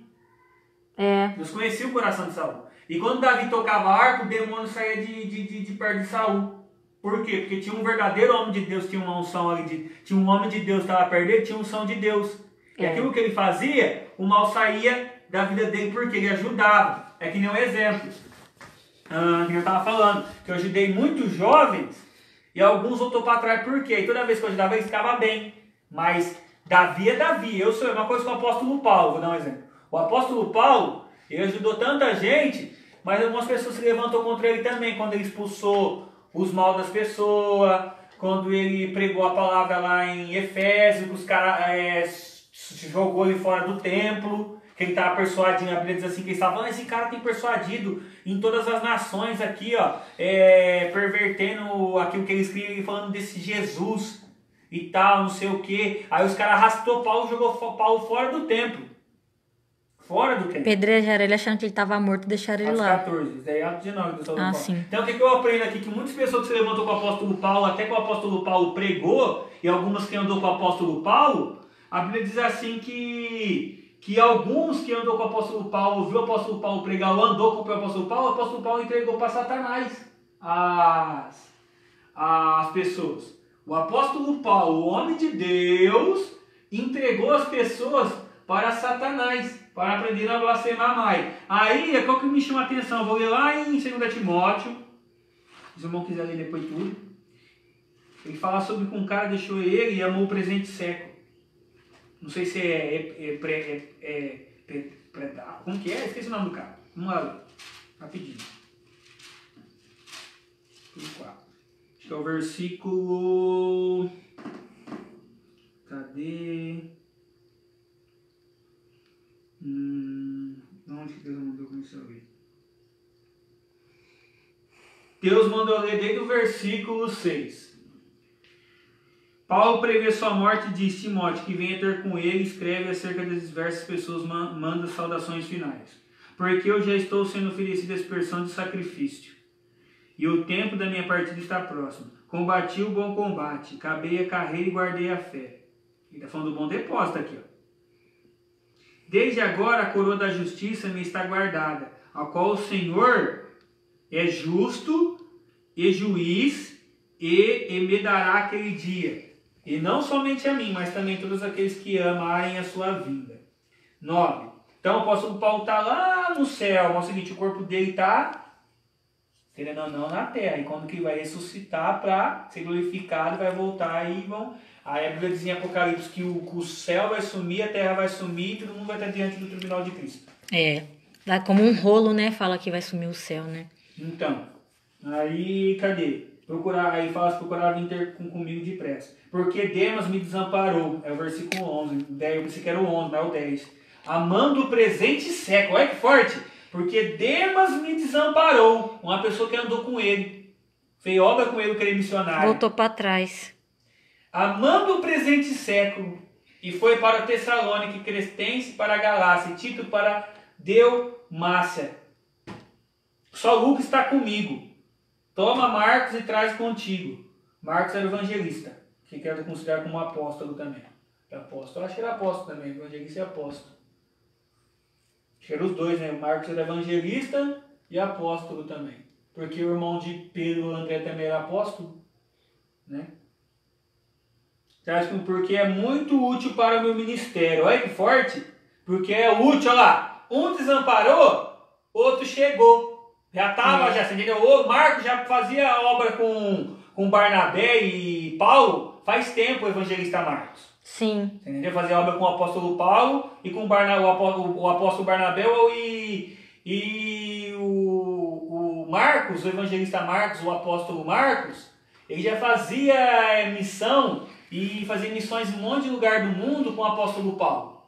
Deus conhecia o coração de Saul. E quando Davi tocava harpa, o demônio saía de perto de Saul. Por quê? Porque tinha um verdadeiro homem de Deus, tinha uma unção ali, tinha um homem de Deus que estava perto dele, tinha unção de Deus. E aquilo que ele fazia, o mal saía da vida dele porque ele ajudava. É que nem um exemplo. Que eu estava falando, que eu ajudei muitos jovens e alguns voltou para trás. Por quê? E toda vez que eu ajudava, eles ficavam bem. Mas Davi é Davi. Eu sou uma coisa com o apóstolo Paulo, vou dar um exemplo. O apóstolo Paulo, ele ajudou tanta gente, mas algumas pessoas se levantou contra ele também, quando ele expulsou os mal das pessoas, quando ele pregou a palavra lá em Efésios, que os caras jogou ele fora do templo, que ele estava persuadindo, a Bíblia diz assim, que ele estava falando, esse cara tem persuadido em todas as nações aqui, pervertendo aquilo que ele escreve, falando desse Jesus e tal, não sei o que. Aí os caras arrastou Paulo e jogou Paulo fora do templo. Fora do templo. Pedrejaram ele achando que ele estava morto e deixaram ele lá. 14, daí Atos 19. Sim. Então o que eu aprendo aqui? Que muitas pessoas que se levantou com o apóstolo Paulo, até que o apóstolo Paulo pregou, e algumas que andou com o apóstolo Paulo, a Bíblia diz assim que alguns que andou com o apóstolo Paulo, viu o apóstolo Paulo pregar, ou andou com o apóstolo Paulo entregou para Satanás as pessoas. O apóstolo Paulo, o homem de Deus, entregou as pessoas para Satanás, para aprender a blasfemar mais. Aí, qual que me chama a atenção? Eu vou ler lá em 2 Timóteo, se o irmão quiser ler depois tudo. Ele fala sobre que um cara deixou ele e amou o presente século. Não sei se como que é? Esqueci o nome do cara. Vamos lá ler, rapidinho. Acho que é o versículo... Cadê? Onde que Deus mandou começar a ler? Deus mandou ler desde o versículo 6. Paulo prevê sua morte e diz: Timóteo, que venha ter com ele, escreve acerca das diversas pessoas, manda saudações finais. Porque eu já estou sendo oferecido a expiação de sacrifício. e o tempo da minha partida está próximo. Combati o bom combate, acabei a carreira e guardei a fé. Ele está falando do bom depósito aqui, ó. Desde agora a coroa da justiça me está guardada, a qual o Senhor é justo e juiz e me dará aquele dia. E não somente a mim, mas também todos aqueles que amarem a sua vinda. 9. Então o apóstolo Paulo está lá no céu, mas é o seguinte, o corpo dele está, querendo ou não, na terra. E quando que ele vai ressuscitar para ser glorificado, vai voltar e vão... Aí a Bíblia diz em Apocalipse que o céu vai sumir, a terra vai sumir e todo mundo vai estar diante do tribunal de Cristo. Dá como um rolo, né? Fala que vai sumir o céu, né? Então, aí cadê? Aí fala se procurar vir ter comigo depressa. Porque Demas me desamparou. É o versículo 11. Eu pensei que era o 11, não é o 10. Amando o presente século. Olha que forte. Porque Demas me desamparou. Uma pessoa que andou com ele. Fez obra com ele, o querer missionário. Voltou para trás. Amando o presente século. E foi para Tessalônica, Crescense para a Galácia. Tito para Dalmácia. Só Lucas está comigo. Toma Marcos e traz contigo. Marcos era evangelista, que quero considerar como apóstolo também. Apóstolo, acho que era apóstolo também, evangelista e apóstolo. Acho que eram os dois, né? Marcos era evangelista e apóstolo também. Porque o irmão de Pedro, André, também era apóstolo, né? Porque é muito útil para o meu ministério. Olha que forte. Porque é útil, olha lá. Um desamparou, outro chegou. Já estava, já, você entendeu? O Marcos já fazia obra com Barnabé e Paulo faz tempo, o evangelista Marcos. Sim. Você entendeu? Fazia obra com o apóstolo Paulo e com o apóstolo Barnabé e o Marcos, o evangelista Marcos, o apóstolo Marcos, ele já fazia missão e fazia missões em um monte de lugar do mundo com o apóstolo Paulo.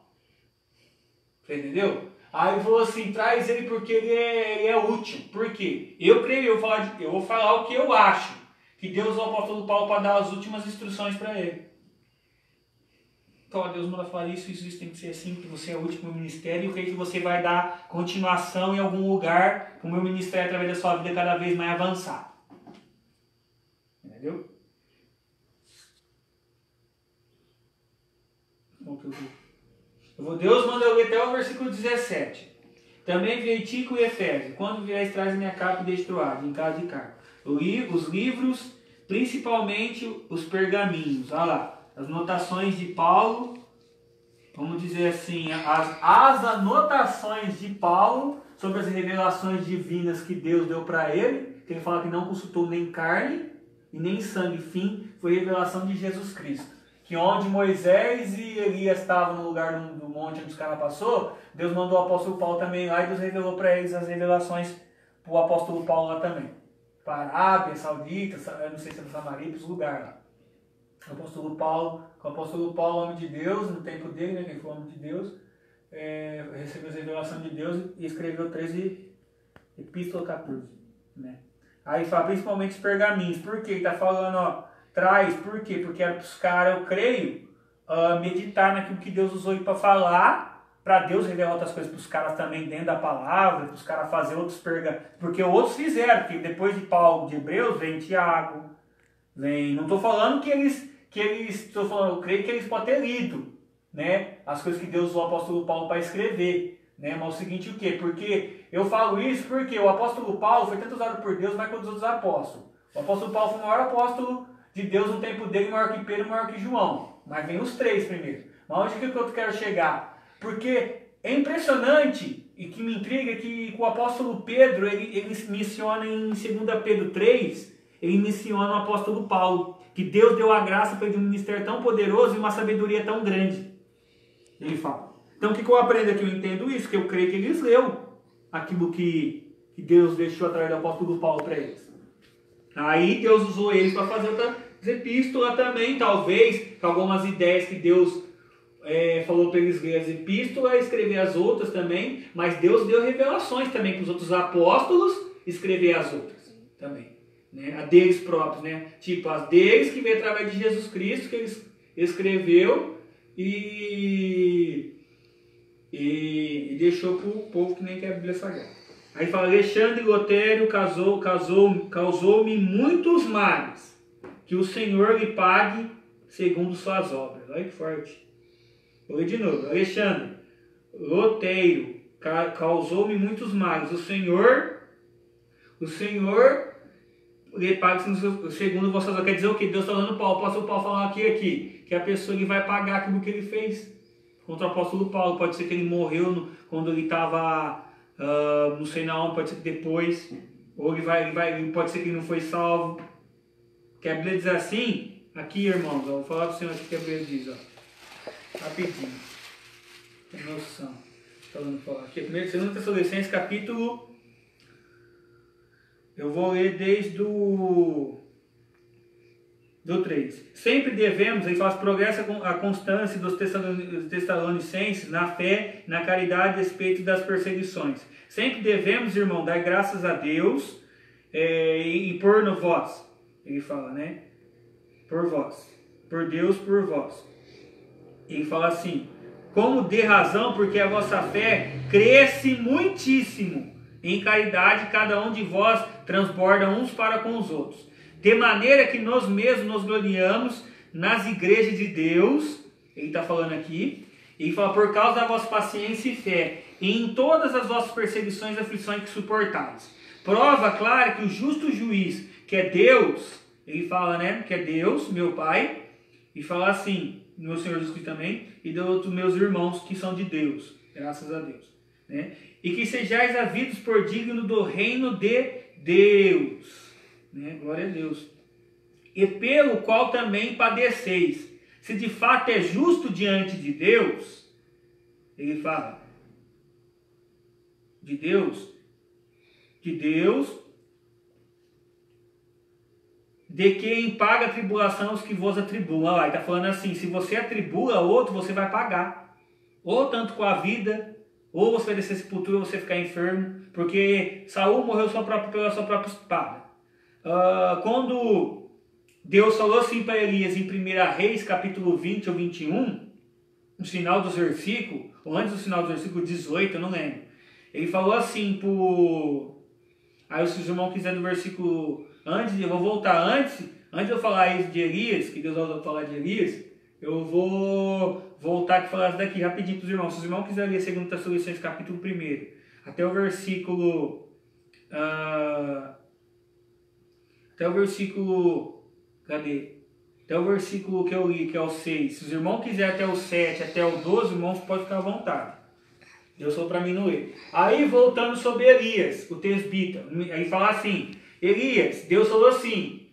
Você entendeu? Aí ele falou assim, traz ele porque ele é útil. Por quê? Eu creio, eu vou falar o que eu acho. Que Deus usou o apóstolo Paulo para dar as últimas instruções para ele. Então, Deus manda falar isso tem que ser assim, que você é útil para o ministério. E eu creio que você vai dar continuação em algum lugar para o meu ministério, através da sua vida, cada vez mais avançar. Entendeu? Deus manda eu ler até o versículo 17. Também enviei Tico e Efésio. Quando vieres, traz minha capa e destruado, em casa de carga. Os livros, principalmente os pergaminhos. Olha lá, as anotações de Paulo. Vamos dizer assim, as anotações de Paulo sobre as revelações divinas que Deus deu para ele. Que ele fala que não consultou nem carne e nem sangue. Fim, foi revelação de Jesus Cristo. Que onde Moisés e Elias estavam no lugar do monte onde os caras passou, Deus mandou o apóstolo Paulo também lá e Deus revelou para eles as revelações para o apóstolo Paulo lá também. Para a Arábia Saudita, eu não sei se é para Samaria, para os lugares lá. O apóstolo Paulo, homem de Deus, no tempo dele, né, que foi homem de Deus, recebeu a revelação de Deus e escreveu 13 epístolas 14. Né? Aí fala principalmente os pergaminhos. Por quê? Ele está falando, ó, traz, por quê? Porque era para os caras, eu creio, meditar naquilo que Deus usou para falar, para Deus revelar outras coisas para os caras também dentro da palavra, para os caras fazer outros pergaminhos. Porque outros fizeram, porque depois de Paulo, de Hebreus, vem Tiago, vem... Não estou falando que eles estou falando, eu creio que eles podem ter lido, né, as coisas que Deus usou o apóstolo Paulo para escrever. Né? Mas o seguinte, o quê? Porque eu falo isso porque o apóstolo Paulo foi tanto usado por Deus, mais que os outros apóstolos. O apóstolo Paulo foi o maior apóstolo de Deus no tempo dele, maior que Pedro, maior que João. Mas vem os três primeiro. Mas onde que eu quero chegar? Porque é impressionante e que me intriga é que o apóstolo Pedro, ele menciona em 2 Pedro 3, ele menciona o apóstolo Paulo, que Deus deu a graça para ele de um ministério tão poderoso e uma sabedoria tão grande. Ele fala. Então o que eu aprendo aqui? Eu entendo isso, que eu creio que eles leu aquilo que Deus deixou através do apóstolo Paulo para eles. Aí Deus usou eles para fazer outras epístolas também, talvez, com algumas ideias que Deus falou para eles ler as epístolas, escrever as outras também, mas Deus deu revelações também para os outros apóstolos escrever as outras também. Né? A deles próprios, né? Tipo, as deles que veio através de Jesus Cristo, que ele escreveu e deixou para o povo que nem quer a Bíblia Sagrada. Aí fala, Alexandre Lotério causou-me muitos males, que o Senhor lhe pague segundo suas obras. Olha que forte. Vou ler de novo. Alexandre Lotério causou-me muitos males, o Senhor lhe pague segundo vossas obras. Quer dizer o que? Deus está dando Paulo. O apóstolo Paulo falando aqui, que a pessoa ele vai pagar aquilo que ele fez contra o apóstolo Paulo. Pode ser que ele morreu quando ele estava... não sei na onde, pode ser que depois, ou pode ser que ele não foi salvo. Que a Bíblia diz assim, aqui irmãos, vou falar para o Senhor aqui que a Bíblia diz, rapidinho, tem noção, falando falar aqui, 2 Tessalonicenses capítulo, eu vou ler desde do 3. Sempre devemos, aí faz progresso a constância dos Tessalonicenses na fé, na caridade a respeito das perseguições. Sempre devemos, irmão, dar graças a Deus e por vós. Ele fala, né? Por vós. Por Deus, por vós. Ele fala assim, como de razão, porque a vossa fé cresce muitíssimo. Em caridade, cada um de vós transborda uns para com os outros. De maneira que nós mesmos nos gloriamos nas igrejas de Deus, ele está falando aqui, ele fala, por causa da vossa paciência e fé, e em todas as vossas perseguições e aflições que suportais. Prova clara que o justo juiz, que é Deus, ele fala, né, que é Deus, meu Pai, e fala assim, meu Senhor Jesus Cristo também, e dos meus irmãos que são de Deus, graças a Deus, né, e que sejais havidos por digno do reino de Deus. Glória a Deus. E pelo qual também padeceis. Se de fato é justo diante de Deus, ele fala, de Deus, de quem paga a tribulação os que vos atribulam. Olha lá, ele está falando assim, se você atribula outro, você vai pagar. Ou tanto com a vida, ou você vai descer sepultura, ou você ficar enfermo, porque Saul morreu pela sua própria espada. Quando Deus falou assim para Elias em 1 Reis, capítulo 20 ou 21, no final dos versículos, ou antes do final do versículo 18, eu não lembro. Ele falou assim aí se os irmãos quiserem no versículo, eu vou voltar antes de eu falar isso de Elias, que Deus vai falar de Elias, eu vou voltar aqui e falar isso daqui rapidinho para os irmãos. Se os irmãos quiserem ler 2 Tessalonicenses, capítulo 1, até o versículo... Até o versículo que eu li, que é o 6. Se os irmãos quiserem até o 7, até o 12, irmãos, pode ficar à vontade. Deus falou para mim não ler. Aí, voltando sobre Elias, o tesbita. Aí fala assim, Elias, Deus falou assim.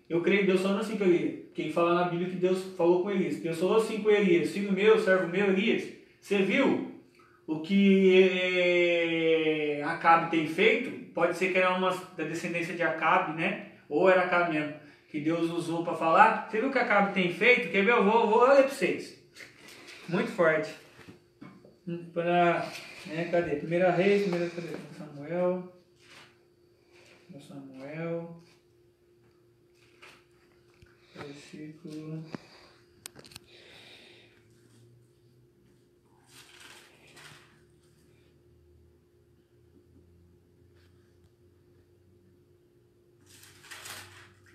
Eu creio que Deus falando assim com Elias. Quem fala na Bíblia que Deus falou com Elias. Deus falou assim com Elias, filho meu, servo meu, Elias. Você viu o que Acabe tem feito? Pode ser que era uma da descendência de Acabe, né? Ou era Acabe mesmo, que Deus usou para falar. Você viu o que Acabe tem feito? Quer ver? Eu vou ler para vocês. Muito forte. Cadê? 1 Reis, cadê? Samuel. Versículo...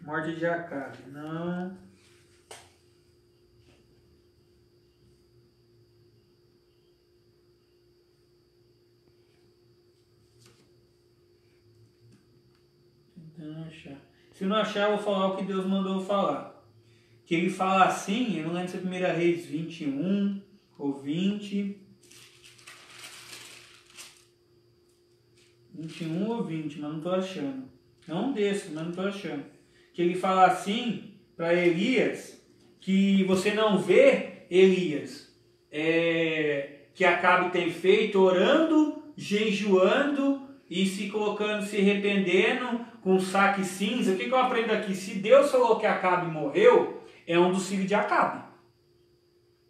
Morte de Acabe, não. Tentando achar. Se não achar, eu vou falar o que Deus mandou falar. Que ele fala assim, eu não lembro se é 1 Reis 21 ou 20. 21 ou 20, mas não estou achando. É um desses, mas não estou achando. Que ele fala assim para Elias, que você não vê, Elias, que Acabe tem feito orando, jejuando e se colocando, se arrependendo com saque cinza. O que eu aprendo aqui? Se Deus falou que Acabe morreu, é um dos filhos de Acabe.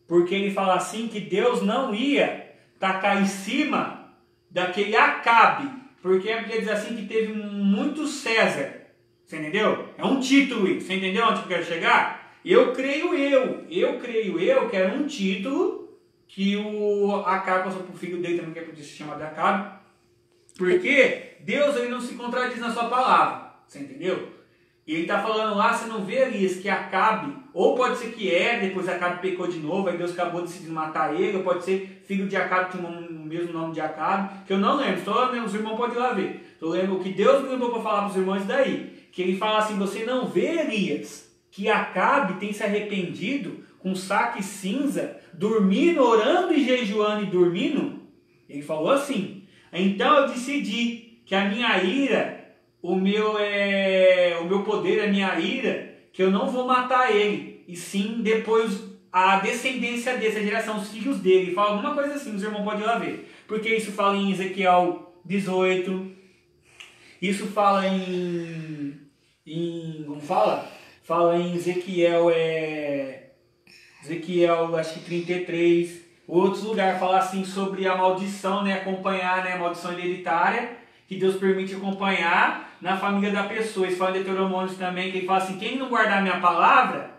Porque ele fala assim que Deus não ia tacar em cima daquele Acabe. Porque a Bíblia diz assim que teve muito César. Você entendeu? É um título. Você entendeu onde eu quero chegar? Eu creio que era um título que o Acabe passou para o filho dele também, que é por isso se chama de Acabe. Porque Deus ele não se contradiz na sua palavra. Você entendeu? E ele está falando lá, você não vê, Elias, que Acabe, ou pode ser que depois Acabe pecou de novo, aí Deus acabou decidindo matar ele, ou pode ser filho de Acabe, que tinha o mesmo nome de Acabe, que eu não lembro, os irmãos podem ir lá ver. Eu lembro que Deus me lembrou para falar para os irmãos daí, que ele fala assim, você não vê, Elias, que Acabe tem se arrependido com saco e cinza, dormindo, orando e jejuando e dormindo? Ele falou assim, então eu decidi que a minha ira, o meu poder, a minha ira, que eu não vou matar ele, e sim depois a descendência dessa geração, os filhos dele. Fala alguma coisa assim, os irmãos podem ir lá ver. Porque isso fala em Ezequiel 18, isso fala como fala? Fala em Ezequiel, acho que 33, outros lugares fala assim sobre a maldição, né, acompanhar, né, a maldição hereditária, que Deus permite acompanhar na família da pessoa. Isso fala em Deuteronômio também, que ele fala assim, quem não guardar a minha palavra,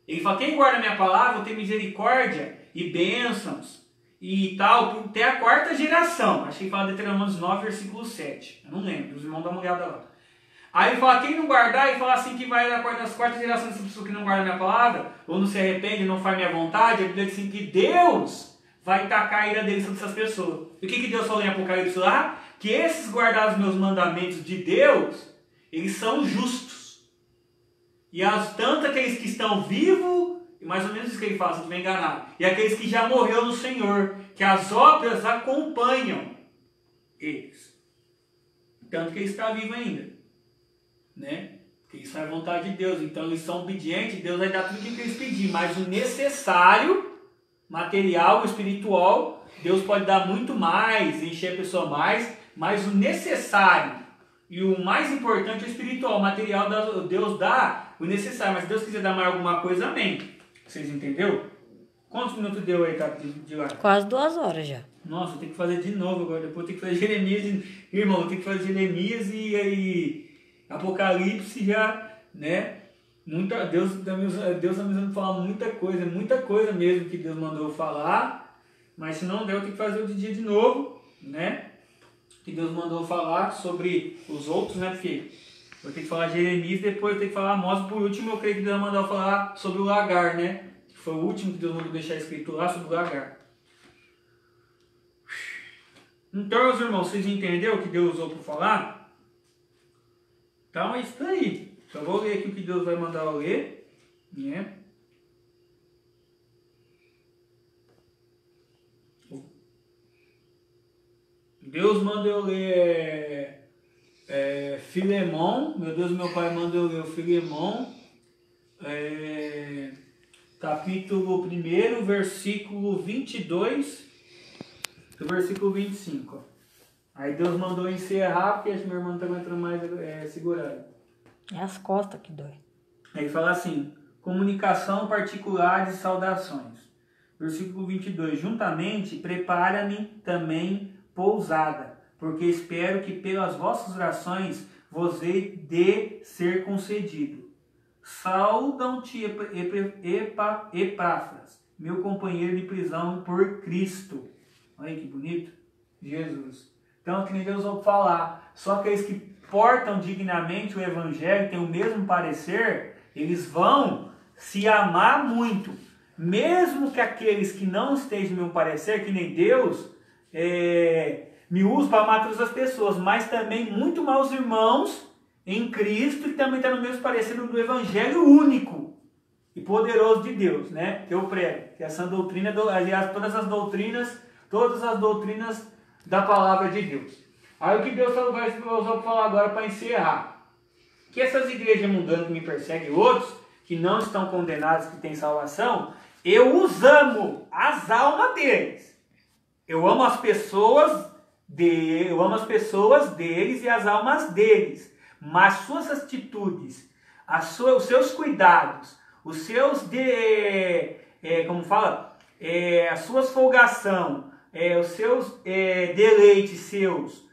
ele fala, quem guarda a minha palavra, eu tenho misericórdia e bênçãos e tal, até a quarta geração. Acho que ele fala em Deuteronômio 9, versículo 7. Eu não lembro, os irmãos dão uma olhada lá. Aí ele fala, quem não guardar, ele fala assim, que vai nas quartas gerações dessa pessoa que não guarda a minha palavra, ou não se arrepende, não faz minha vontade, a Bíblia diz assim, que Deus vai tacar a ira dele sobre essas pessoas. E o que Deus falou em Apocalipse lá? Que esses guardados meus mandamentos de Deus, eles são justos. E tanto aqueles que estão vivos, e mais ou menos isso que ele fala, se não me enganar, e aqueles que já morreram no Senhor, que as obras acompanham eles. Tanto que ele está vivo ainda. Né? Porque isso é a vontade de Deus. Então eles são obedientes, Deus vai dar tudo o que eles pedirem. Mas o necessário, material, espiritual, Deus pode dar muito mais, encher a pessoa mais, mas o necessário e o mais importante é o espiritual. O material Deus dá o necessário, mas se Deus quiser dar mais alguma coisa, amém. Vocês entenderam? Quantos minutos deu aí, tá? De lá? Quase 2 horas já. Nossa, eu tenho que fazer de novo agora. Depois eu tenho que fazer Jeremias. Irmão, eu tenho que fazer Jeremias e Apocalipse já, né? Deus está me falando muita coisa mesmo que Deus mandou eu falar. Mas se não der, eu tenho que fazer o dia de novo, né? Que Deus mandou falar sobre os outros, né? Porque eu tenho que falar Jeremias, depois eu tenho que falar Amós, por último eu creio que Deus mandou falar sobre o lagar, né? Que foi o último que Deus mandou deixar escrito lá sobre o lagar. Então, meus irmãos, vocês entenderam o que Deus usou para falar? Então é isso aí. Só vou ler aqui o que Deus vai mandar eu ler, né? Deus manda eu ler Filemão. Meu Deus, meu Pai manda eu ler o Filemão. Capítulo 1, versículo 22 do versículo 25. Aí Deus mandou encerrar, porque acho que meu irmão não está aguentando mais segurando. É as costas que dói. Aí fala assim, comunicação particulares e saudações. Versículo 22. Juntamente, prepara-me também pousada, porque espero que pelas vossas orações vos hei de ser concedido. Saúdam-te, Epáfras, meu companheiro de prisão por Cristo. Olha que bonito. Jesus. Então, que nem Deus vai falar, só aqueles que portam dignamente o Evangelho, têm o mesmo parecer, eles vão se amar muito. Mesmo que aqueles que não estejam no mesmo parecer, que nem Deus, me usa para amar todas as pessoas, mas também muito mais os irmãos em Cristo, que também está no mesmo parecer do Evangelho único e poderoso de Deus, né? Que eu prego. Que essa doutrina, aliás, todas as doutrinas da palavra de Deus. Aí o que Deus vai falar agora para encerrar? Que essas igrejas mundanas que me perseguem, outros que não estão condenados, que têm salvação, eu os amo, as almas deles. Eu amo as pessoas deles e as almas deles. Mas suas atitudes, os seus cuidados, os seus as suas folgação, os seus deleites seus,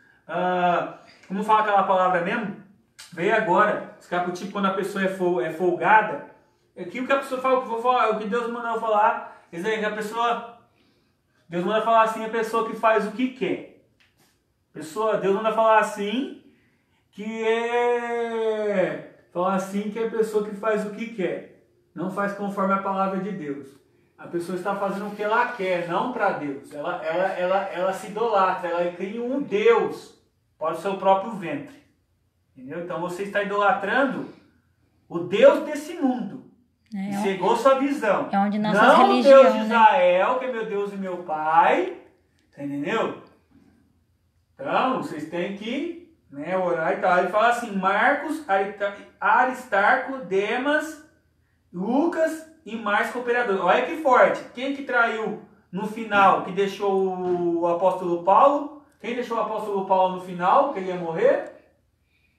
como fala aquela palavra mesmo? Veio agora, tipo quando a pessoa é folgada, aquilo que a pessoa fala, o que Deus mandou falar, Deus manda falar assim, a pessoa que faz o que quer. Deus manda falar assim, falar assim que é a pessoa que faz o que quer. Não faz conforme a palavra de Deus. A pessoa está fazendo o que ela quer, não para Deus. Ela se idolatra, ela cria um Deus para o seu próprio ventre. Entendeu? Então você está idolatrando o Deus desse mundo. Cegou sua visão. É onde nossas não religiões, o Deus de Israel, que é meu Deus e meu Pai. Entendeu? Então, vocês têm que orar e tal. Ele fala assim, Marcos, Aristarco, Demas, Lucas e mais cooperadores. Olha que forte. Quem que traiu no final, que deixou o apóstolo Paulo? Quem deixou o apóstolo Paulo no final, que ele ia morrer?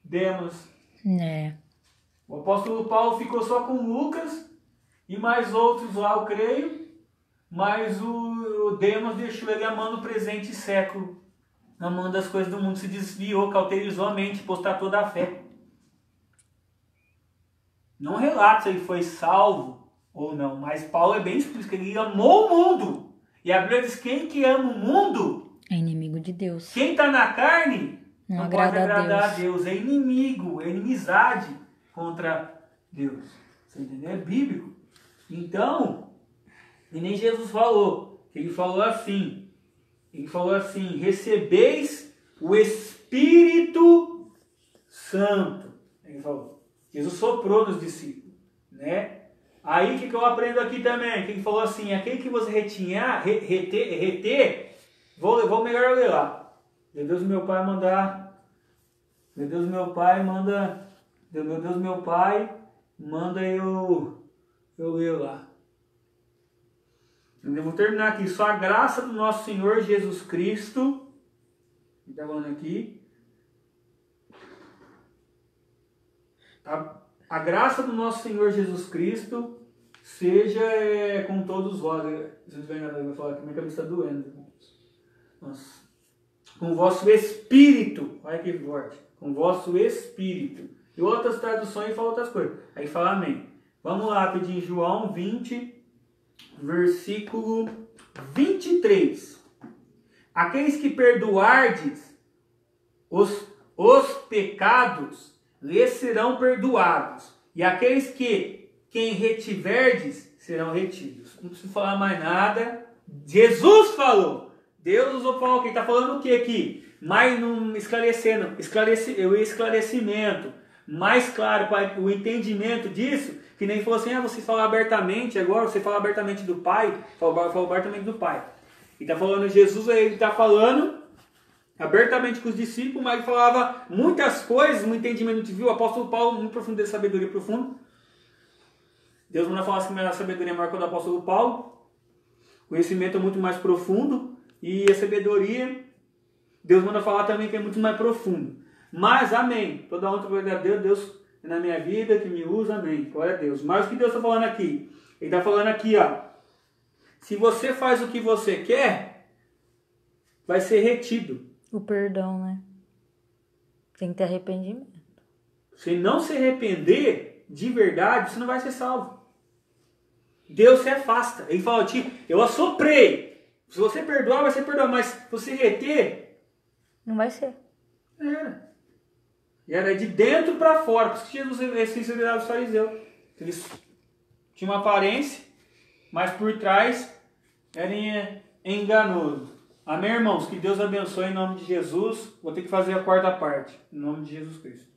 Demas. O apóstolo Paulo ficou só com Lucas e mais outros lá, eu creio. Mas o Demas deixou ele amando o presente século. Amando as coisas do mundo, se desviou, cauterizou a mente, postratou da fé. Não relata se ele foi salvo ou não, mas Paulo é bem explícito, ele amou o mundo. E a Bíblia diz que quem que ama o mundo é inimigo de Deus. Quem está na carne não pode agradar a Deus. É inimigo, é inimizade contra Deus. Você entendeu? É bíblico. Então, e nem Jesus falou. Ele falou assim, recebeis o Espírito Santo. Ele falou. Jesus soprou nos discípulos, né? Aí o que eu aprendo aqui também? Que ele falou assim, aquele que você reter, vou melhor ler lá. Meu Deus, meu Pai manda eu ler lá. Eu vou terminar aqui. Só a graça do nosso Senhor Jesus Cristo. Está falando aqui. A graça do nosso Senhor Jesus Cristo seja com todos vós. Se não tiver nada, eu vou falar que minha cabeça está doendo. Nossa. Com o vosso espírito. Olha que forte. Com o vosso espírito. E outras traduções falam outras coisas. Aí fala amém. Vamos lá pedir João 20, versículo 23. Aqueles que perdoardes os pecados, lhes serão perdoados. E aqueles quem retiverdes, serão retidos. Não preciso falar mais nada. Jesus falou. Deus usou Paulo. Quem está falando o que aqui? Mais o esclarecimento. Mais claro, para o entendimento disso. Que nem falou assim, você fala abertamente agora, você fala abertamente do Pai. Fala abertamente do Pai. E está falando Jesus, ele está falando abertamente com os discípulos, mas ele falava muitas coisas, um entendimento de viu. O apóstolo Paulo, muito profundo de sabedoria profunda. Deus não fala assim, a sabedoria maior que a do apóstolo Paulo. Conhecimento é muito mais profundo. E a sabedoria, Deus manda falar também que é muito mais profundo. Mas, amém. Toda honra e glória a Deus é na minha vida, que me usa, amém. Glória a Deus. Mas o que Deus está falando aqui? Ele está falando aqui, ó. Se você faz o que você quer, vai ser retido. O perdão, né? Tem que ter arrependimento. Se não se arrepender de verdade, você não vai ser salvo. Deus se afasta. Ele fala, eu assoprei. Se você perdoar, vai ser perdoado. Mas se você reter, não vai ser. E era de dentro para fora. Por isso que Jesus sensibilizava os fariseus. Eles tinham uma aparência, mas por trás era enganoso. Amém, irmãos? Que Deus abençoe em nome de Jesus. Vou ter que fazer a quarta parte. Em nome de Jesus Cristo.